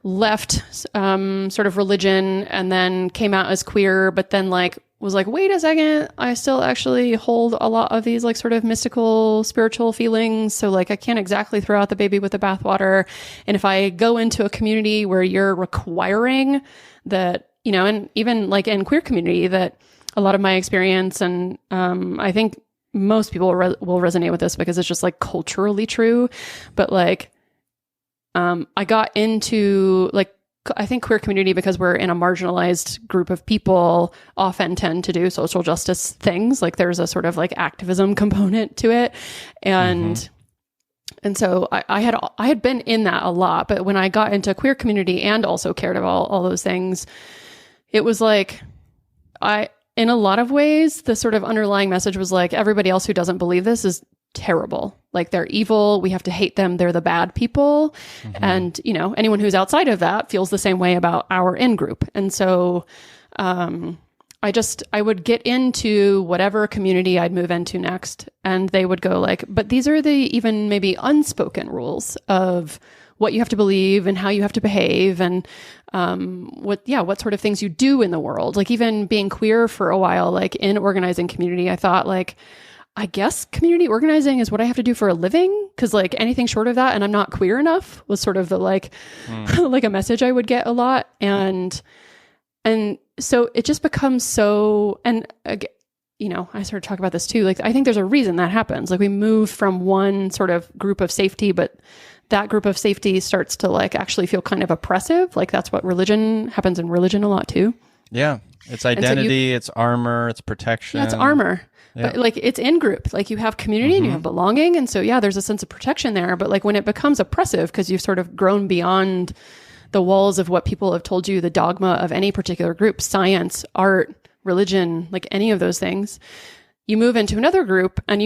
S3: left sort of religion and then came out as queer, but then like was like, wait a second, I still actually hold a lot of these like sort of mystical, spiritual feelings. So like I can't exactly throw out the baby with the bathwater. And if I go into a community where you're requiring that, you know, and even like in queer community, that a lot of my experience, and I think most people will resonate with this because it's just like culturally true. But like, I got into like, I think queer community, because we're in a marginalized group of people, often tend to do social justice things. Like there's a sort of like activism component to it. And so I had been in that a lot, but when I got into queer community and also cared about all those things, it was like, in a lot of ways, the sort of underlying message was like, everybody else who doesn't believe this is terrible. Like they're evil. We have to hate them. They're the bad people. And, you know, anyone who's outside of that feels the same way about our in-group. And so, I would get into whatever community I'd move into next, and they would go like, but these are the even maybe unspoken rules of what you have to believe and how you have to behave, and what sort of things you do in the world. Like even being queer for a while, like in organizing community, I thought like, I guess community organizing is what I have to do for a living. Cause like anything short of that, and I'm not queer enough, was sort of the like, like a message I would get a lot. And so it just becomes so, and you know, I sort of talk about this too. Like, I think there's a reason that happens. Like we move from one sort of group of safety, but that group of safety starts to like actually feel kind of oppressive. Like that's what happens in religion a lot too.
S4: Yeah. It's identity, it's armor, it's protection.
S3: Yeah, it's armor.
S4: Yeah.
S3: But like it's in group, like you have community and you have belonging. And so, yeah, there's a sense of protection there. But like when it becomes oppressive, because you've sort of grown beyond the walls of what people have told you, the dogma of any particular group, science, art, religion, like any of those things, you move into another group, and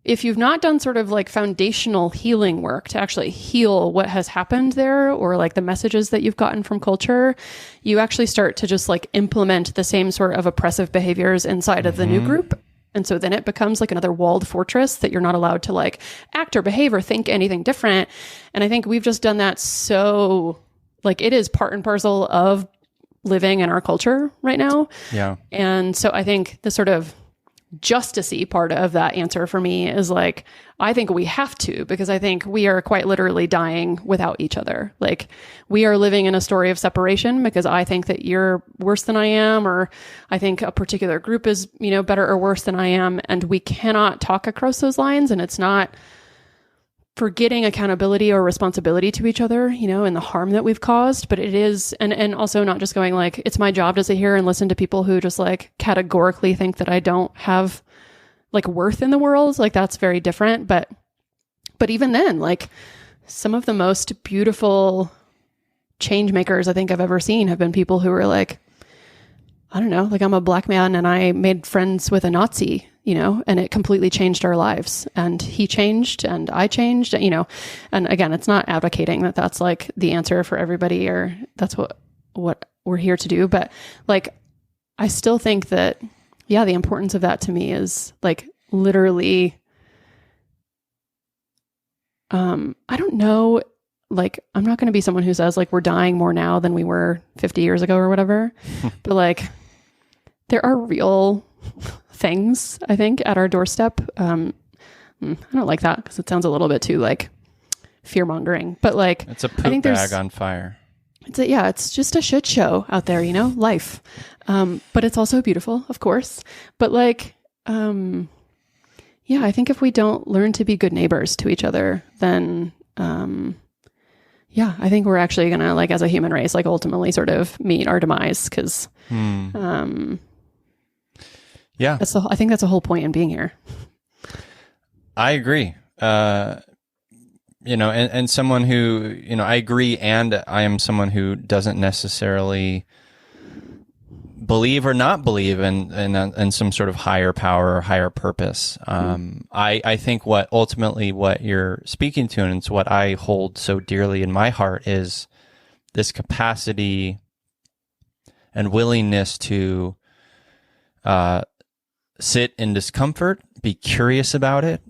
S3: if you've not done sort of like foundational healing work to actually heal what has happened there, or like the messages that you've gotten from culture, you actually start to just like implement the same sort of oppressive behaviors inside of the new group. And so then it becomes like another walled fortress that you're not allowed to like act or behave or think anything different. And I think we've just done that. So like it is part and parcel of living in our culture right now.
S4: Yeah.
S3: And so I think the sort of justice-y part of that answer for me is like, I think we have to, because I think we are quite literally dying without each other. Like we are living in a story of separation because I think that you're worse than I am, or I think a particular group is, you know, better or worse than I am. And we cannot talk across those lines. And it's not forgetting accountability or responsibility to each other, you know, and the harm that we've caused, but it is, and also not just going like, it's my job to sit here and listen to people who just like categorically think that I don't have like worth in the world. Like that's very different. But even then, like some of the most beautiful change makers I think I've ever seen have been people who are like, I don't know, like I'm a Black man and I made friends with a Nazi, you know, and it completely changed our lives, and he changed and I changed, you know, and again, it's not advocating that that's like the answer for everybody or that's what we're here to do. But like, I still think that, yeah, the importance of that to me is like literally, I don't know, like, I'm not going to be someone who says like, we're dying more now than we were 50 years ago or whatever, but like, there are real things, I think, at our doorstep. I don't like that because it sounds a little bit too like fear mongering, but like,
S4: it's a poop bag on fire.
S3: It's just a shit show out there, you know, life. But it's also beautiful, of course. But like, yeah, I think if we don't learn to be good neighbors to each other, then, yeah, I think we're actually going to like, as a human race, like ultimately sort of meet our demise. Cause, yeah, I think that's the whole point in being here.
S4: I agree. and someone who, I agree, and I am someone who doesn't necessarily believe or not believe in some sort of higher power or higher purpose. I think what you're speaking to, and it's what I hold so dearly in my heart, is this capacity and willingness to sit in discomfort, be curious about it,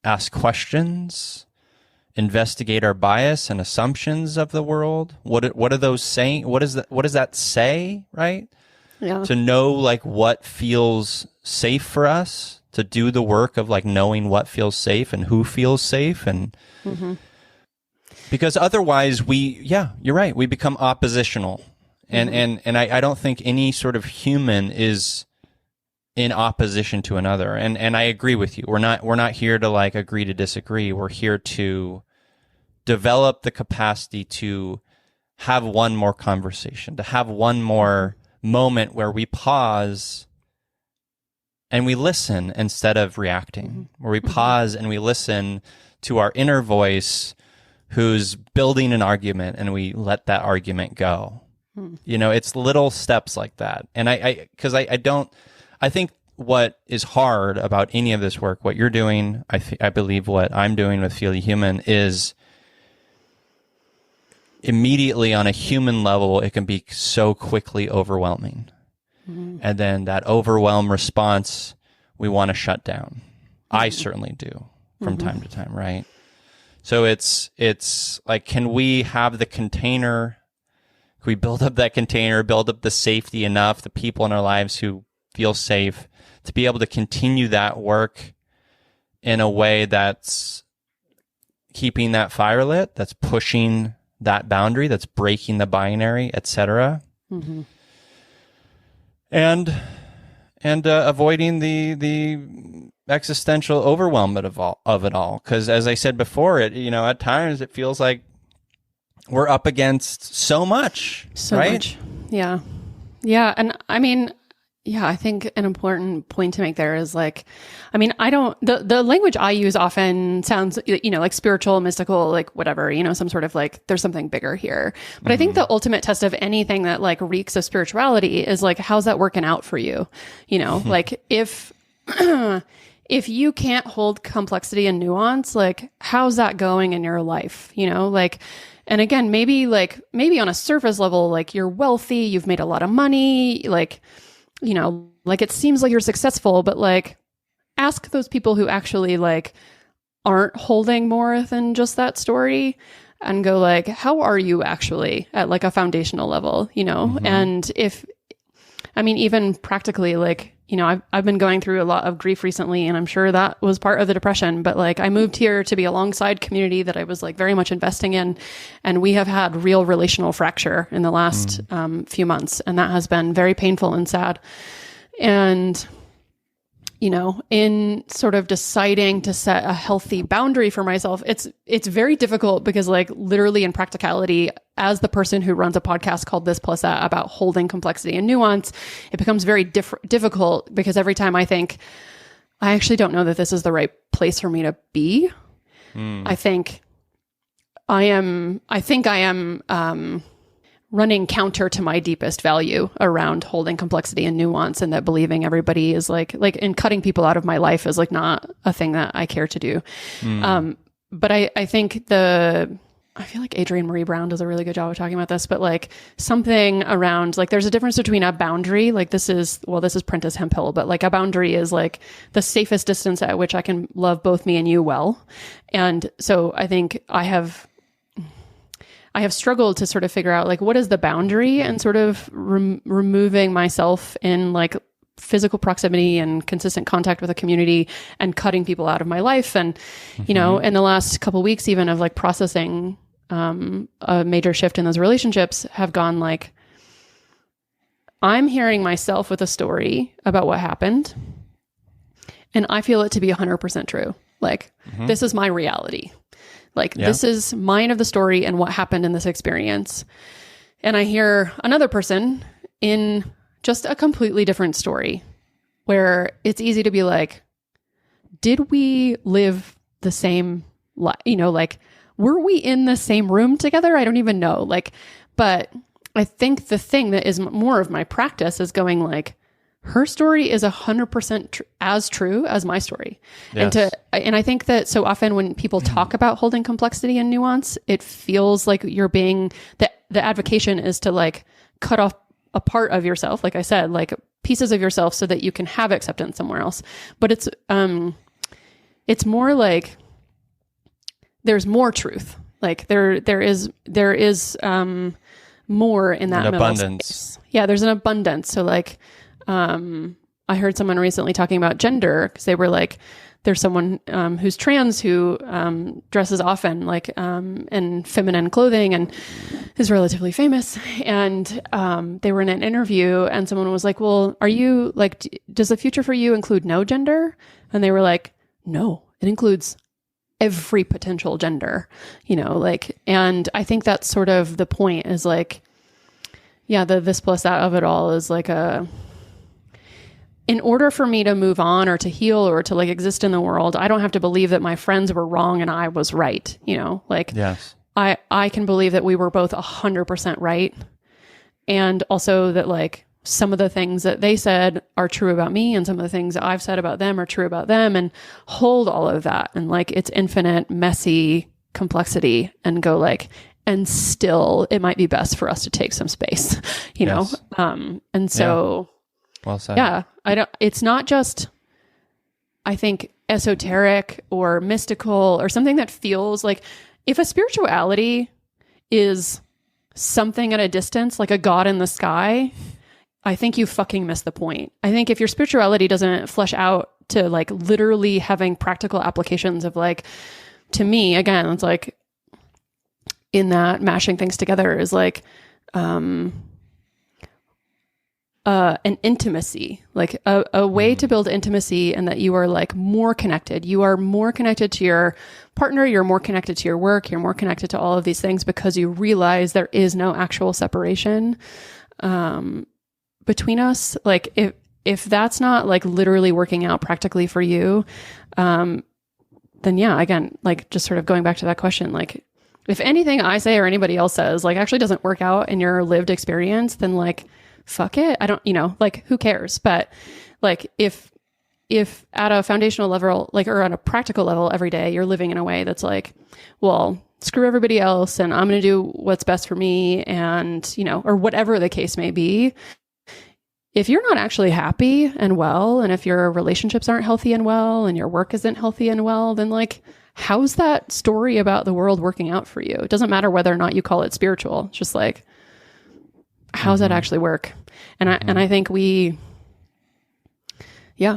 S4: ask questions, investigate our bias and assumptions of the world. What are those saying? What does that say, right?
S3: Yeah.
S4: To know like what feels safe for us, to do the work of like knowing what feels safe and who feels safe, and because otherwise you're right, we become oppositional. And I don't think any sort of human is in opposition to another. And I agree with you. We're not here to like agree to disagree. We're here to develop the capacity to have one more conversation, to have one more moment where we pause and we listen instead of reacting, where we pause and we listen to our inner voice who's building an argument, and we let that argument go. It's little steps like that. And I think what is hard about any of this work, what you're doing, I believe what I'm doing with Feel Human, is immediately on a human level, it can be so quickly overwhelming. And then that overwhelm response, we want to shut down. I certainly do from time to time, right? So it's like, can we have the container? Can we build up that container, build up the safety enough, the people in our lives who feel safe, to be able to continue that work in a way that's keeping that fire lit, that's pushing that boundary, that's breaking the binary, etc. And avoiding the existential overwhelm of it all. Because as I said before, at times it feels like we're up against so much. Right?
S3: Much. Yeah. And I mean, I think an important point to make there is like, I mean, the language I use often sounds, like spiritual, mystical, like whatever, some sort of like, there's something bigger here. But I think the ultimate test of anything that like reeks of spirituality is like, how's that working out for you? Like if you can't hold complexity and nuance, like how's that going in your life? Like, and again, maybe on a surface level, like you're wealthy, you've made a lot of money, like, like it seems like you're successful, but like ask those people who actually like aren't holding more than just that story, and go like, how are you actually at like a foundational level, And even practically, like, I've been going through a lot of grief recently, and I'm sure that was part of the depression, but like I moved here to be alongside community that I was like very much investing in. And we have had real relational fracture in the last few months. And that has been very painful and sad. And, in sort of deciding to set a healthy boundary for myself, it's very difficult because like literally in practicality, as the person who runs a podcast called This Plus That about holding complexity and nuance, it becomes very difficult because every time I think, I actually don't know that this is the right place for me to be. I think I am running counter to my deepest value around holding complexity and nuance, and that believing everybody is like and cutting people out of my life is like not a thing that I care to do. But I think I feel like Adrienne Marie Brown does a really good job of talking about this, but like something around like, there's a difference between a boundary, like this is Prentice Hemphill, but like a boundary is like the safest distance at which I can love both me and you well. And so I think I have struggled to sort of figure out like, what is the boundary, and sort of removing myself in like physical proximity and consistent contact with a community, and cutting people out of my life. And, in the last couple of weeks, even of like processing a major shift in those relationships, have gone like, I'm hearing myself with a story about what happened, and I feel it to be 100% true. Like, this is my reality. Like, this is mine of the story and what happened in this experience. And I hear another person in just a completely different story, where it's easy to be like, did we live the same like, were we in the same room together? I don't even know. Like, but I think the thing that is more of my practice is going like, her story is 100% as true as my story.
S4: Yes.
S3: And I think that so often when people talk about holding complexity and nuance, it feels like you're being, the advocation is to like cut off a part of yourself, like I said, like pieces of yourself so that you can have acceptance somewhere else. But it's more like there's more truth. Like there is more in that middle
S4: abundance.
S3: space. Yeah, there's an abundance. So like, I heard someone recently talking about gender because they were like, there's someone who's trans who dresses often like in feminine clothing and is relatively famous. And they were in an interview and someone was like, well, are you like, does the future for you include no gender? And they were like, no, it includes every potential gender, like, and I think that's sort of the point is like, yeah, the this plus that of it all is like in order for me to move on or to heal or to like exist in the world, I don't have to believe that my friends were wrong and I was right, like
S4: Yes.
S3: I can believe that we were both 100% right. And also that like some of the things that they said are true about me and some of the things that I've said about them are true about them, and hold all of that and like it's infinite, messy complexity and go like, and still it might be best for us to take some space,
S4: Yes.
S3: And so,
S4: Well said.
S3: yeah, it's not just, I think, esoteric or mystical or something that feels like if a spirituality is something at a distance, like a god in the sky, I think you fucking miss the point. I think if your spirituality doesn't flesh out to like literally having practical applications of like, to me, again, it's like in that mashing things together is like, an intimacy, like a way to build intimacy, and that you are like more connected. You are more connected to your partner. You're more connected to your work. You're more connected to all of these things because you realize there is no actual separation between us. Like if that's not like literally working out practically for you, then yeah, again, like just sort of going back to that question, like if anything I say or anybody else says like actually doesn't work out in your lived experience, then like, fuck it. I don't, like who cares? But like if at a foundational level, like, or on a practical level every day, you're living in a way that's like, well, screw everybody else and I'm going to do what's best for me. And, or whatever the case may be. If you're not actually happy and well, and if your relationships aren't healthy and well, and your work isn't healthy and well, then like, how's that story about the world working out for you? It doesn't matter whether or not you call it spiritual. It's just like, how's that actually work? And I think we're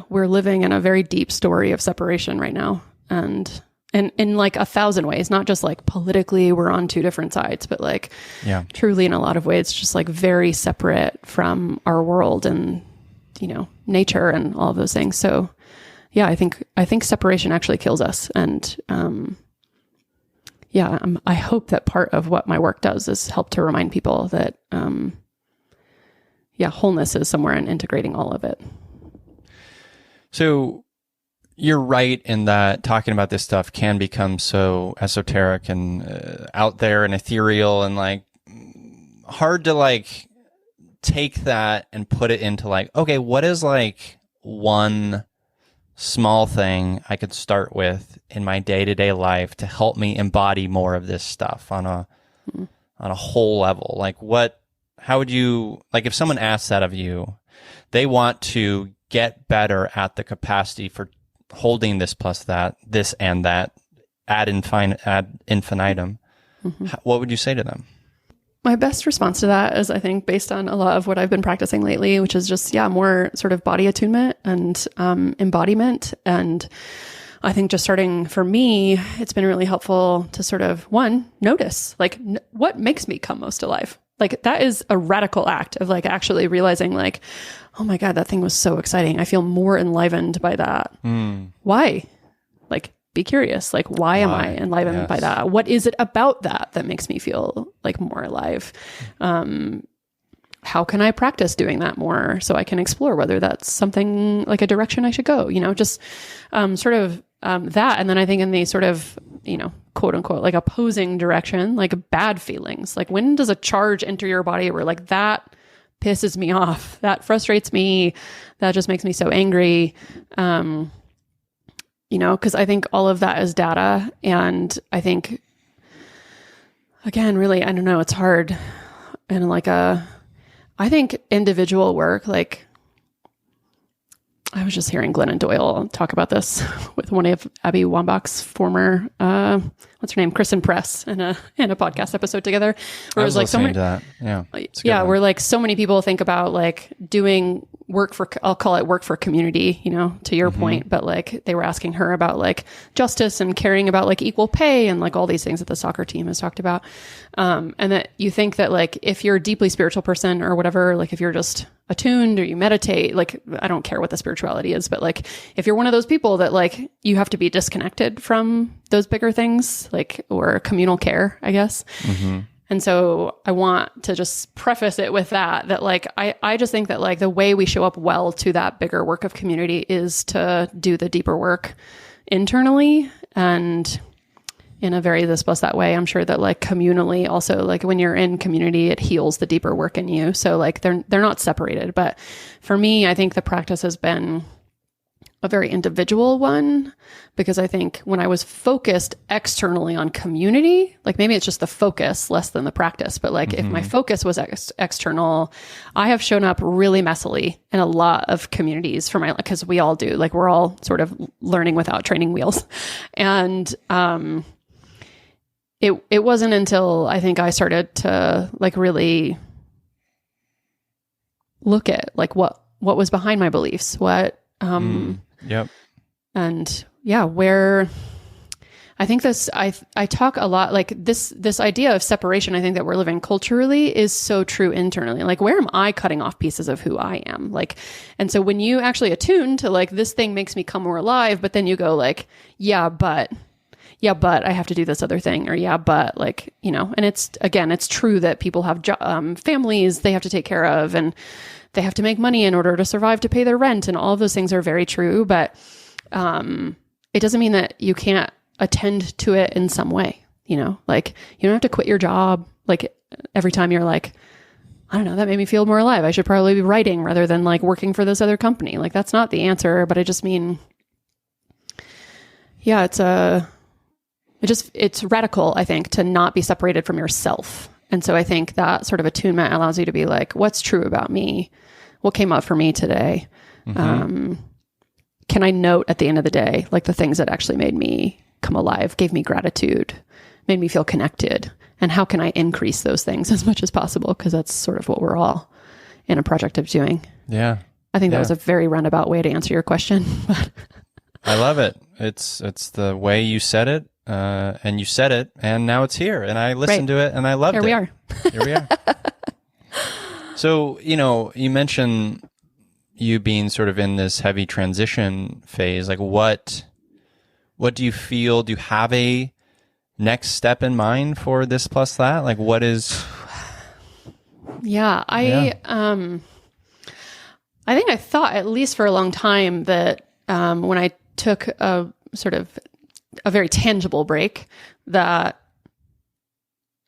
S3: living in a very deep story of separation right now. And in like 1,000 ways, not just like politically we're on two different sides, but like truly in a lot of ways, just like very separate from our world and, nature and all of those things. So yeah, I think separation actually kills us. And, I hope that part of what my work does is help to remind people that, wholeness is somewhere in integrating all of it.
S4: So you're right in that talking about this stuff can become so esoteric and out there and ethereal and like hard to like take that and put it into like, okay, what is like one small thing I could start with in my day-to-day life to help me embody more of this stuff on a whole level? Like how would you, like if someone asks that of you, they want to get better at the capacity for holding this plus that, this and that ad infinitum. What would you say to them?
S3: My best response to that is, I think, based on a lot of what I've been practicing lately, which is just, more sort of body attunement and embodiment. And I think just starting for me, it's been really helpful to sort of, one, notice like what makes me come most alive. Like that is a radical act of like actually realizing like, oh my God, that thing was so exciting. I feel more enlivened by that. Why? Like, be curious. Like, why am I enlivened by that? What is it about that makes me feel like more alive? How can I practice doing that more so I can explore whether that's something like a direction I should go, just sort of that. And then I think in the sort of quote unquote, like opposing direction, like bad feelings. Like when does a charge enter your body where like that pisses me off, that frustrates me, that just makes me so angry? Because I think all of that is data. And I think, again, really, I don't know, it's hard. And I think individual work, like I was just hearing Glennon Doyle talk about this with one of Abby Wambach's former, what's her name, Kristen Press, in a podcast episode together. Where
S4: I was
S3: like so many,
S4: to that. Yeah, it's a good
S3: yeah,
S4: one.
S3: where like so many people think about like doing work for, I'll call it work for community, to your point, but like they were asking her about like justice and caring about like equal pay and like all these things that the soccer team has talked about. And that you think that like if you're a deeply spiritual person or whatever, like if you're just attuned or you meditate, like I don't care what the spirituality is, but like if you're one of those people that like you have to be disconnected from those bigger things, like, or communal care, I guess. And so I want to just preface it with that like, I just think that like the way we show up well to that bigger work of community is to do the deeper work internally and in a very this plus that way. I'm sure that like communally also, like when you're in community, it heals the deeper work in you. So like they're not separated. But for me, I think the practice has been a very individual one, because I think when I was focused externally on community, like maybe it's just the focus less than the practice, but like if my focus was external, I have shown up really messily in a lot of communities for because we all do, like we're all sort of learning without training wheels. And, it wasn't until I think I started to like really look at like what was behind my beliefs,
S4: Yep.
S3: And yeah, where I think I talk a lot, like this idea of separation, I think that we're living culturally is so true internally. Like, where am I cutting off pieces of who I am? Like, and so when you actually attune to like, this thing makes me come more alive, but then you go like, yeah, but I have to do this other thing, or yeah, but like, and it's true that people have families they have to take care of, and they have to make money in order to survive, to pay their rent. And all of those things are very true, but it doesn't mean that you can't attend to it in some way, like you don't have to quit your job. Like every time you're like, I don't know, that made me feel more alive, I should probably be writing rather than like working for this other company. Like that's not the answer, but I just mean, yeah, it's radical, I think, to not be separated from yourself. And so I think that sort of attunement allows you to be like, what's true about me? What came up for me today? Can I note at the end of the day, like the things that actually made me come alive, gave me gratitude, made me feel connected? And how can I increase those things as much as possible? Because that's sort of what we're all in a project of doing.
S4: Yeah.
S3: I think that was a very roundabout way to answer your question. But
S4: I love it. It's the way you said it. And you said it, and now it's here, and I listened to it, and I loved it.
S3: Here
S4: we are. So, you mentioned you being sort of in this heavy transition phase. Like, what do you feel? Do you have a next step in mind for this plus that? Like, what is?
S3: Yeah, I think I thought, at least for a long time, that when I took a sort of a very tangible break, that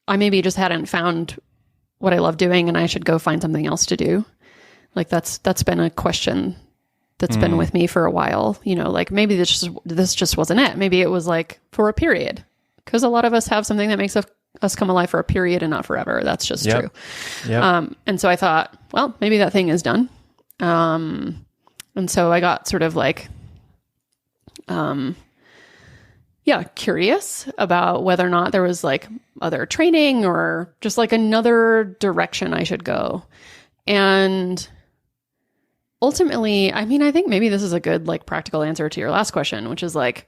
S3: I maybe just hadn't found what I love doing and I should go find something else to do. Like that's been a question that's been with me for a while, like maybe this just wasn't it. Maybe it was like for a period, because a lot of us have something that makes us come alive for a period and not forever. That's just true.
S4: Yep.
S3: And so I thought, well, maybe that thing is done. And so I got sort of like, curious about whether or not there was like other training or just like another direction I should go. And ultimately, I mean, I think maybe this is a good like practical answer to your last question, which is like,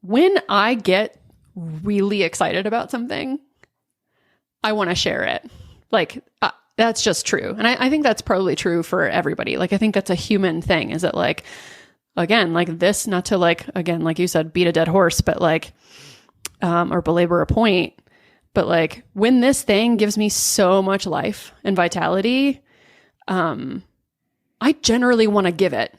S3: when I get really excited about something, I want to share it. Like, that's just true. And I think that's probably true for everybody. Like, I think that's a human thing, is that like, again, like this, not to like, again, like you said, beat a dead horse, but like, or belabor a point, but like when this thing gives me so much life and vitality, I generally want to give it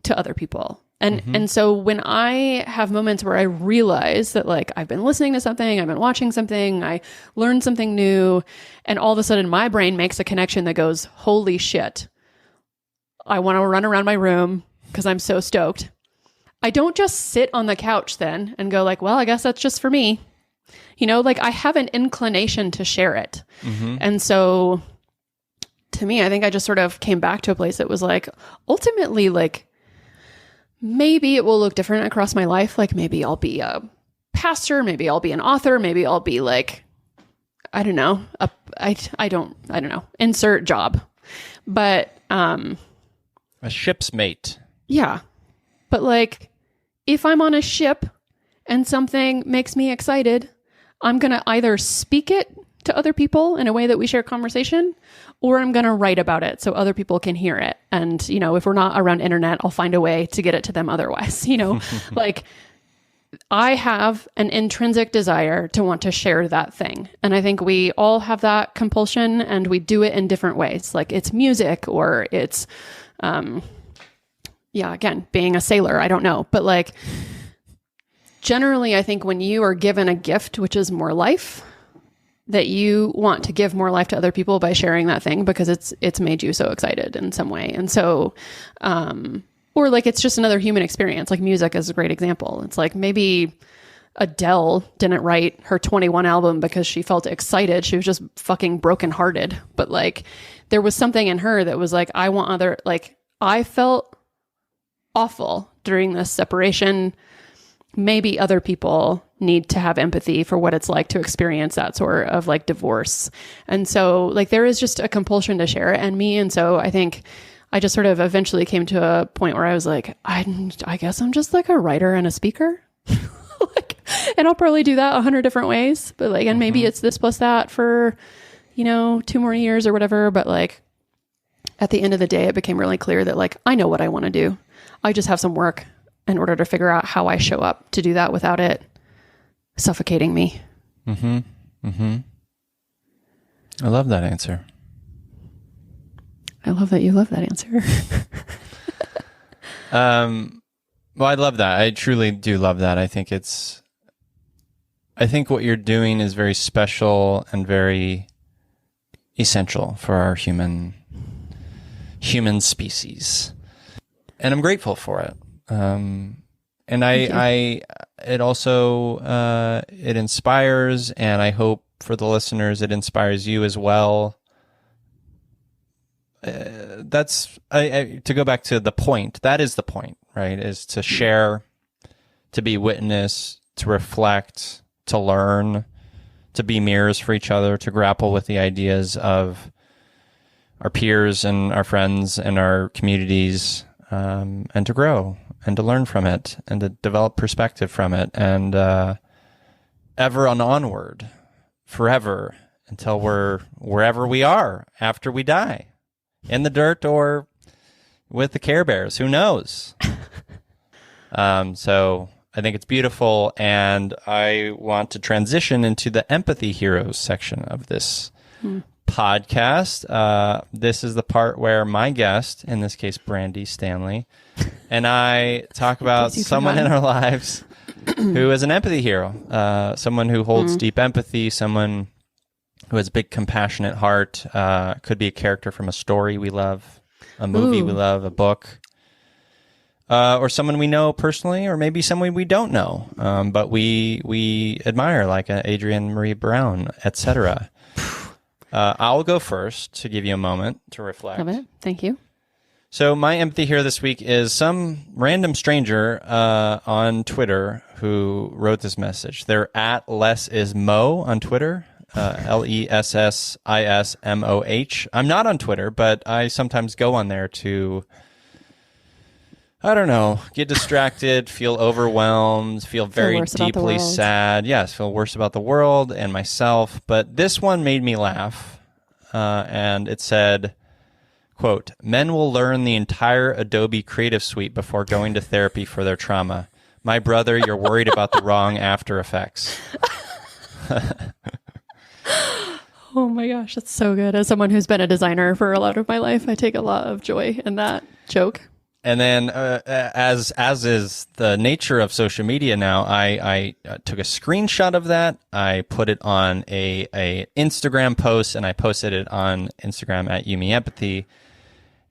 S3: to other people. And so when I have moments where I realize that like I've been listening to something, I've been watching something, I learned something new, and all of a sudden my brain makes a connection that goes, holy shit, I want to run around my room because I'm so stoked. I don't just sit on the couch then and go like, well, I guess that's just for me. You know, like I have an inclination to share it. And so to me, I think I just sort of came back to a place that was like, ultimately, like, maybe it will look different across my life. Like maybe I'll be a pastor, maybe I'll be an author, maybe I'll be like, I don't know, I don't know, insert job. But
S4: a ship's mate.
S3: Yeah. But like if I'm on a ship and something makes me excited, I'm going to either speak it to other people in a way that we share conversation, or I'm going to write about it so other people can hear it. And, you know, if we're not around internet, I'll find a way to get it to them otherwise, you know, like I have an intrinsic desire to want to share that thing. And I think we all have that compulsion and we do it in different ways. Like it's music or it's, again, being a sailor, I don't know. But like generally, I think when you are given a gift, which is more life, that you want to give more life to other people by sharing that thing because it's made you so excited in some way. And so, or like it's just another human experience. Like music is a great example. It's like maybe Adele didn't write her 21 album because she felt excited. She was just fucking brokenhearted. But like there was something in her that was like, I felt awful during this separation. Maybe other people need to have empathy for what it's like to experience that sort of like divorce. And so like there is just a compulsion to share it and me. And so I think I just sort of eventually came to a point where I was like, I guess I'm just like a writer and a speaker. And I'll probably do that 100 different ways. But like, and maybe it's this plus that for, 2 more years or whatever. But like at the end of the day, it became really clear that like, I know what I want to do. I just have some work in order to figure out how I show up to do that without it suffocating me.
S4: I love that answer.
S3: I love that you love that answer.
S4: Well, I love that. I truly do love that. I think what you're doing is very special and very essential for our human species. And I'm grateful for it. And it also, it inspires, and I hope for the listeners, it inspires you as well. To go back to the point, that is the point, right? Is to share, to be witness, to reflect, to learn, to be mirrors for each other, to grapple with the ideas of our peers and our friends and our communities, and to grow and to learn from it and to develop perspective from it, and ever and onward, forever, until we're wherever we are after we die, in the dirt or with the Care Bears, who knows? So I think it's beautiful, and I want to transition into the Empathy Heroes section of this podcast. This is the part where my guest, in this case Brandi Stanley, and I talk about someone in our lives who is an empathy hero, someone who holds deep empathy, someone who has a big compassionate heart, could be a character from a story we love, a movie we love, a book, or someone we know personally, or maybe someone we don't know, but we admire, like Adrienne Marie Brown, etc. I'll go first to give you a moment to reflect.
S3: Love it. Thank you.
S4: So my empathy hero this week is some random stranger on Twitter who wrote this message. They're at LessIsMo on Twitter, LessIsMoh. I'm not on Twitter, but I sometimes go on there to, I don't know, get distracted, feel overwhelmed, feel very deeply sad. Yes, feel worse about the world and myself. But this one made me laugh, and it said, quote, "Men will learn the entire Adobe Creative Suite before going to therapy for their trauma. My brother, you're worried about the wrong After Effects."
S3: Oh my gosh, that's so good. As someone who's been a designer for a lot of my life, I take a lot of joy in that joke.
S4: And then, as is the nature of social media now, I took a screenshot of that. I put it on a Instagram post, and I posted it on Instagram at Yumi Empathy.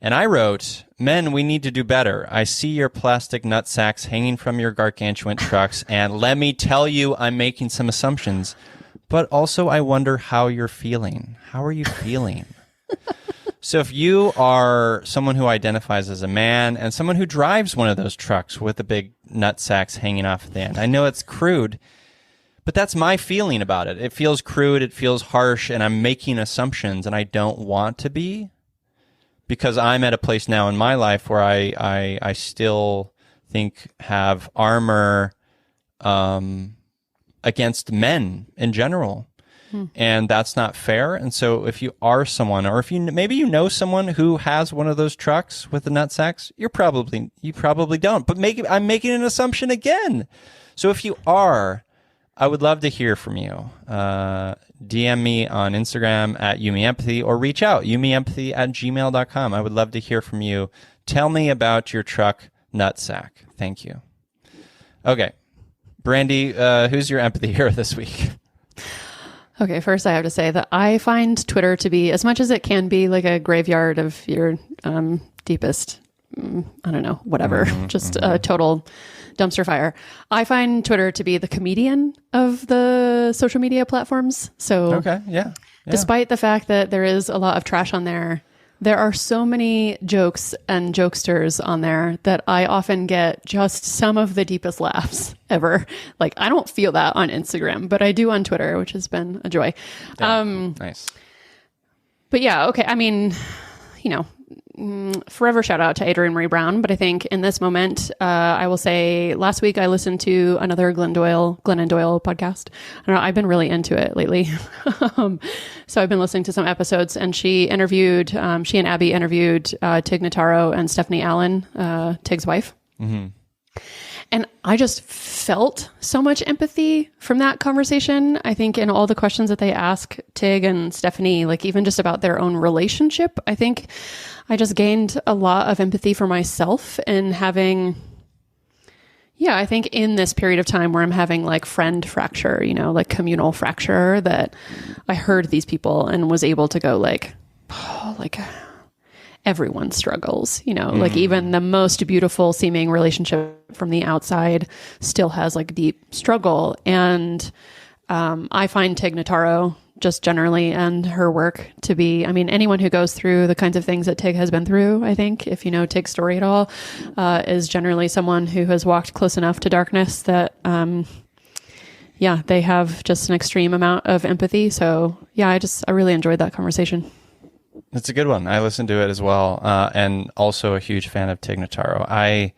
S4: And I wrote, "Men, we need to do better. I see your plastic nut sacks hanging from your gargantuan trucks, and let me tell you, I'm making some assumptions. But also, I wonder how you're feeling. How are you feeling?" So if you are someone who identifies as a man and someone who drives one of those trucks with the big nut sacks hanging off at the end, I know it's crude, but that's my feeling about it. It feels crude, it feels harsh, and I'm making assumptions, and I don't want to be, because I'm at a place now in my life where I still think have armor against men in general. And that's not fair. And so if you are someone, or if you maybe you know someone who has one of those trucks with the nut sacks, you probably don't. But I'm making an assumption again. So if you are, I would love to hear from you. DM me on Instagram at Yumi Empathy, or reach out, yumiempathy@gmail.com. I would love to hear from you. Tell me about your truck nut sack. Thank you. Okay. Brandi, who's your empathy hero this week?
S3: Okay, first I have to say that I find Twitter to be, as much as it can be like a graveyard of your deepest, I don't know, whatever, just a total dumpster fire. I find Twitter to be the comedian of the social media platforms. So
S4: Okay, yeah.
S3: despite the fact that there is a lot of trash on there, there are so many jokes and jokesters on there that I often get just some of the deepest laughs ever. Like, I don't feel that on Instagram, but I do on Twitter, which has been a joy.
S4: Nice.
S3: But yeah, okay. I mean, you know, forever shout out to Adrienne Marie Brown. But I think in this moment, I will say last week I listened to another Glennon Doyle podcast. I don't know, I've been really into it lately. So I've been listening to some episodes, and she and Abby interviewed Tig Notaro and Stephanie Allen, Tig's wife. Mm-hmm. And I just felt so much empathy from that conversation. I think in all the questions that they ask Tig and Stephanie, like even just about their own relationship, I think I just gained a lot of empathy for myself and having, I think in this period of time where I'm having like friend fracture, you know, like communal fracture, that I heard these people and was able to go like, oh, like everyone struggles, you know, like even the most beautiful seeming relationship from the outside still has like deep struggle. And I find Tig Notaro just generally and her work to be, I mean, anyone who goes through the kinds of things that Tig has been through, I think, if you know Tig's story at all, is generally someone who has walked close enough to darkness that, they have just an extreme amount of empathy. So I really enjoyed that conversation.
S4: It's a good one. I listened to it as well, and also a huge fan of Tig Notaro.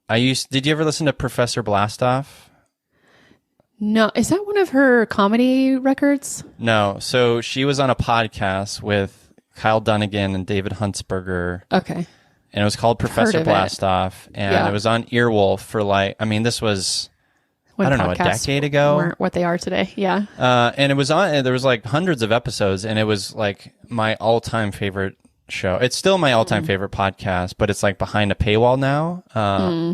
S4: Did you ever listen to Professor Blastoff?
S3: No. Is that one of her comedy records?
S4: No. So she was on a podcast with Kyle Dunnigan and David Huntsberger.
S3: Okay.
S4: And it was called Professor Blastoff. And it was on Earwolf for this was,
S3: when
S4: I don't know, a decade ago.
S3: Weren't what they are today. Yeah.
S4: And it was there was like hundreds of episodes, and it was like my all-time favorite show. It's still my all-time favorite podcast, but it's like behind a paywall now.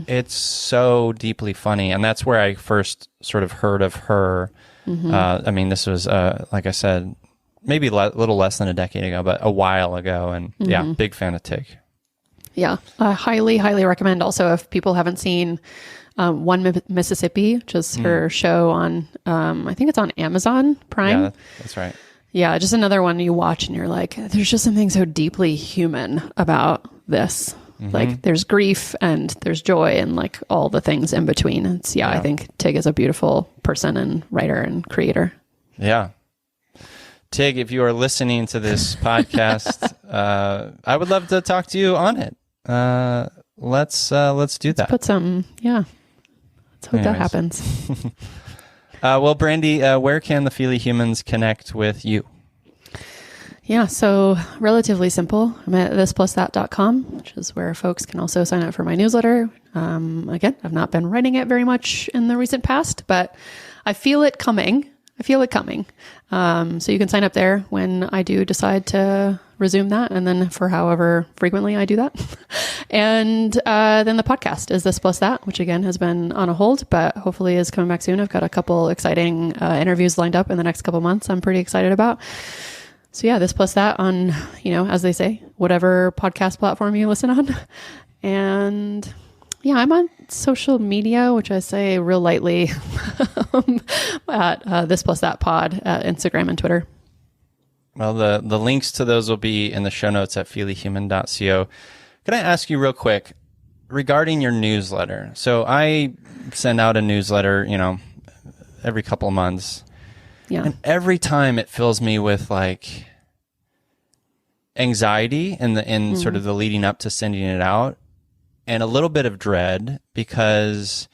S4: It's so deeply funny. And that's where I first sort of heard of her. I mean, this was, like I said, maybe a little less than a decade ago, but a while ago. And big fan of Tig.
S3: Yeah. I highly, highly recommend also if people haven't seen One Mississippi, which is her show on, I think it's on Amazon Prime.
S4: Yeah, that's right.
S3: Yeah, just another one you watch and you're like, there's just something so deeply human about this. Like there's grief and there's joy and like all the things in between. I think Tig is a beautiful person and writer and creator. Yeah.
S4: Tig, if you are listening to this podcast, I would love to talk to you on it. Let's do that.
S3: Let's put some, let's hope that happens.
S4: Well, Brandi, where can the Feely humans connect with you?
S3: Yeah, so relatively simple. I'm at thisplusThat.com, which is where folks can also sign up for my newsletter. Again, I've not been writing it very much in the recent past, but I feel it coming. So you can sign up there when I do decide to resume that. And then for however frequently I do that. And then the podcast is This Plus That, which again has been on a hold, but hopefully is coming back soon. I've got a couple exciting interviews lined up in the next couple months I'm pretty excited about. So yeah, This Plus That on, as they say, whatever podcast platform you listen on. And yeah, I'm on social media, which I say real lightly at This Plus That Pod at Instagram and Twitter.
S4: Well, the links to those will be in the show notes at feelyhuman.co. Can I ask you real quick regarding your newsletter? So I send out a newsletter, every couple of months.
S3: Yeah.
S4: And every time it fills me with like anxiety in sort of the leading up to sending it out, and a little bit of dread, because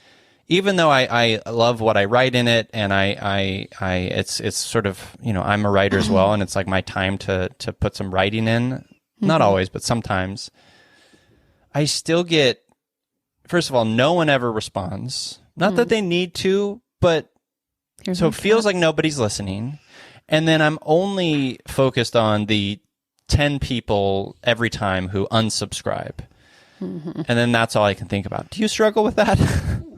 S4: even though I love what I write in it, and it's sort of, I'm a writer as well, and it's like my time to put some writing in, not always, but sometimes, I still get, first of all, no one ever responds. Not that they need to, but so it feels like nobody's listening. And then I'm only focused on the 10 people every time who unsubscribe. And then that's all I can think about. Do you struggle with that?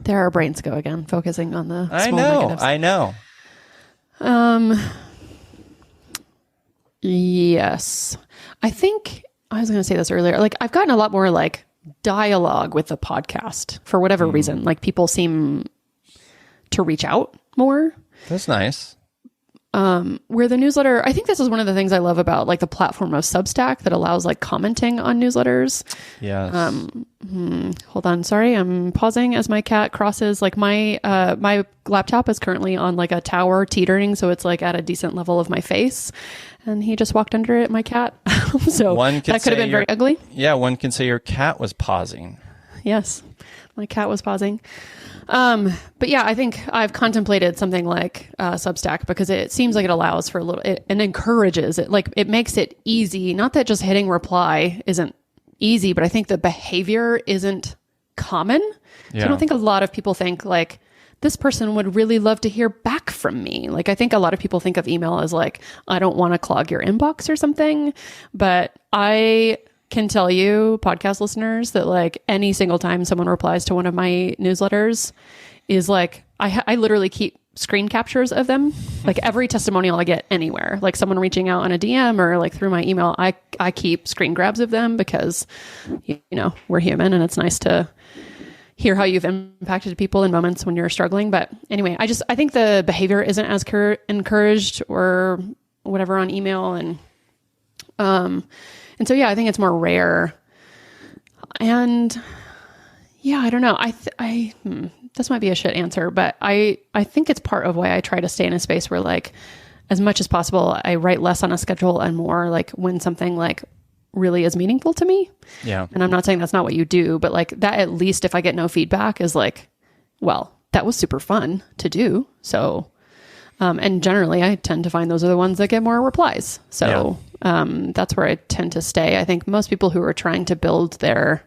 S3: There our brains go again, focusing on the small negatives.
S4: I know.
S3: Yes. I think I was going to say this earlier. Like I've gotten a lot more like dialogue with the podcast for whatever reason. Like people seem to reach out more.
S4: That's nice.
S3: Where the newsletter, I think this is one of the things I love about like the platform of Substack that allows like commenting on newsletters.
S4: Yes.
S3: Hold on. Sorry. I'm pausing as my cat crosses like my laptop is currently on like a tower teetering. So it's like at a decent level of my face, and he just walked under it, my cat. So that could have been very ugly.
S4: Yeah. One can say your cat was pausing.
S3: Yes. My cat was pausing. But yeah, I think I've contemplated something like Substack because it seems like it allows for a little, and encourages it. Like it makes it easy. Not that just hitting reply isn't easy, but I think the behavior isn't common.
S4: Yeah.
S3: So I don't think a lot of people think like this person would really love to hear back from me. Like I think a lot of people think of email as like, I don't want to clog your inbox or something, but I can tell you, podcast listeners, that like any single time someone replies to one of my newsletters is like, I literally keep screen captures of them. Like every testimonial I get anywhere, like someone reaching out on a DM or like through my email, I keep screen grabs of them because, we're human and it's nice to hear how you've impacted people in moments when you're struggling. But anyway, I think the behavior isn't as encouraged or whatever on email. And so, yeah, I think it's more rare. And yeah, I don't know. This might be a shit answer, but I think it's part of why I try to stay in a space where like, as much as possible, I write less on a schedule and more like when something like really is meaningful to me.
S4: Yeah.
S3: And I'm not saying that's not what you do, but like that, at least if I get no feedback is like, well, that was super fun to do. So, and generally I tend to find those are the ones that get more replies. So, that's where I tend to stay. I think most people who are trying to build their,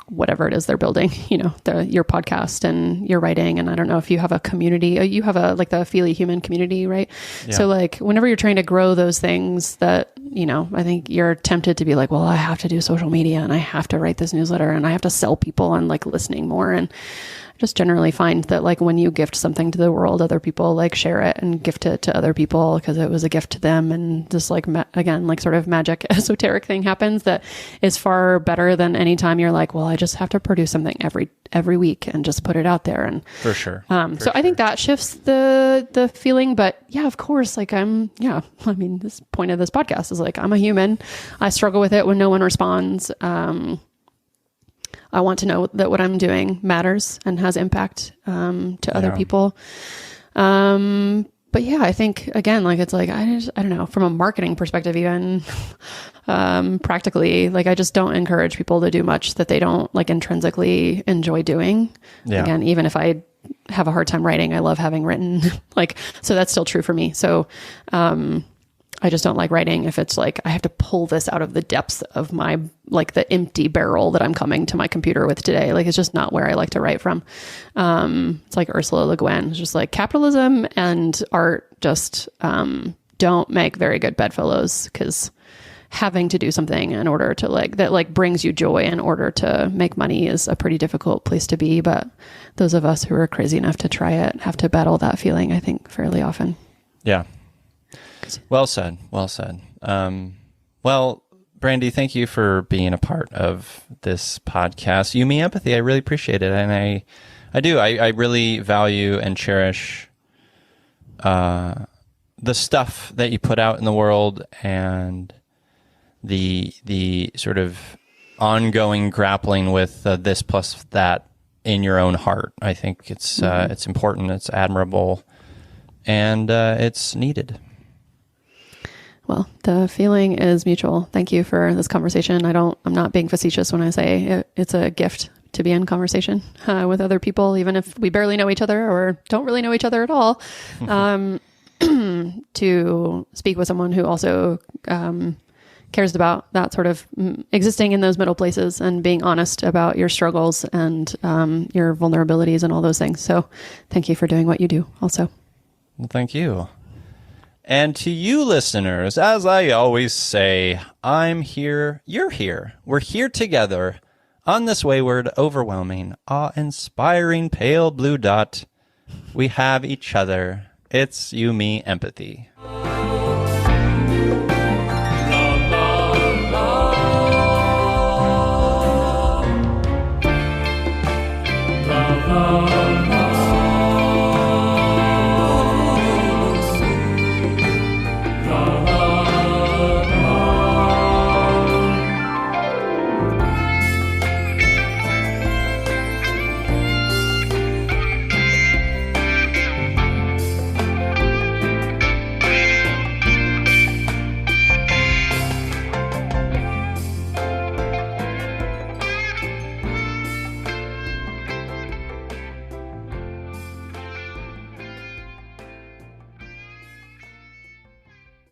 S3: whatever it is they're building, your podcast and your writing. And I don't know if you have a community, you have like the Feely Human community, right? Yeah. So like whenever you're trying to grow those things that, I think you're tempted to be like, well, I have to do social media and I have to write this newsletter and I have to sell people on like listening more. And just generally find that like when you gift something to the world, other people like share it and gift it to other people because it was a gift to them. And just like, again, like sort of magic esoteric thing happens that is far better than any time you're like, well, I just have to produce something every week and just put it out there. And
S4: for sure.
S3: I think that shifts the feeling, but yeah, of course, like this point of this podcast is like, I'm a human. I struggle with it when no one responds. I want to know that what I'm doing matters and has impact to other people. But yeah, I think again, like it's like I don't know, from a marketing perspective, even practically, like I just don't encourage people to do much that they don't like intrinsically enjoy doing. Yeah. Again, even if I have a hard time writing, I love having written. So that's still true for me. So I just don't like writing if it's like I have to pull this out of the depths of my like the empty barrel that I'm coming to my computer with today. Like it's just not where I like to write from. It's like Ursula Le Guin. It's just like capitalism and art just don't make very good bedfellows, because having to do something in order to that brings you joy in order to make money is a pretty difficult place to be. But those of us who are crazy enough to try it have to battle that feeling, I think, fairly often.
S4: Yeah. Well said. Well said. Well, Brandi, thank you for being a part of this podcast. You Me Empathy, I really appreciate it. And I do. I really value and cherish the stuff that you put out in the world, and the sort of ongoing grappling with this plus that in your own heart. I think it's important, it's admirable, and it's needed.
S3: Well, the feeling is mutual. Thank you for this conversation. I'm not being facetious when I say it's a gift to be in conversation with other people, even if we barely know each other or don't really know each other at all. To speak with someone who also cares about that sort of existing in those middle places and being honest about your struggles and your vulnerabilities and all those things. So thank you for doing what you do also.
S4: Well, thank you. And to you listeners, as I always say, I'm here, you're here. We're here together on this wayward, overwhelming, awe-inspiring pale blue dot. We have each other. It's You Me Empathy.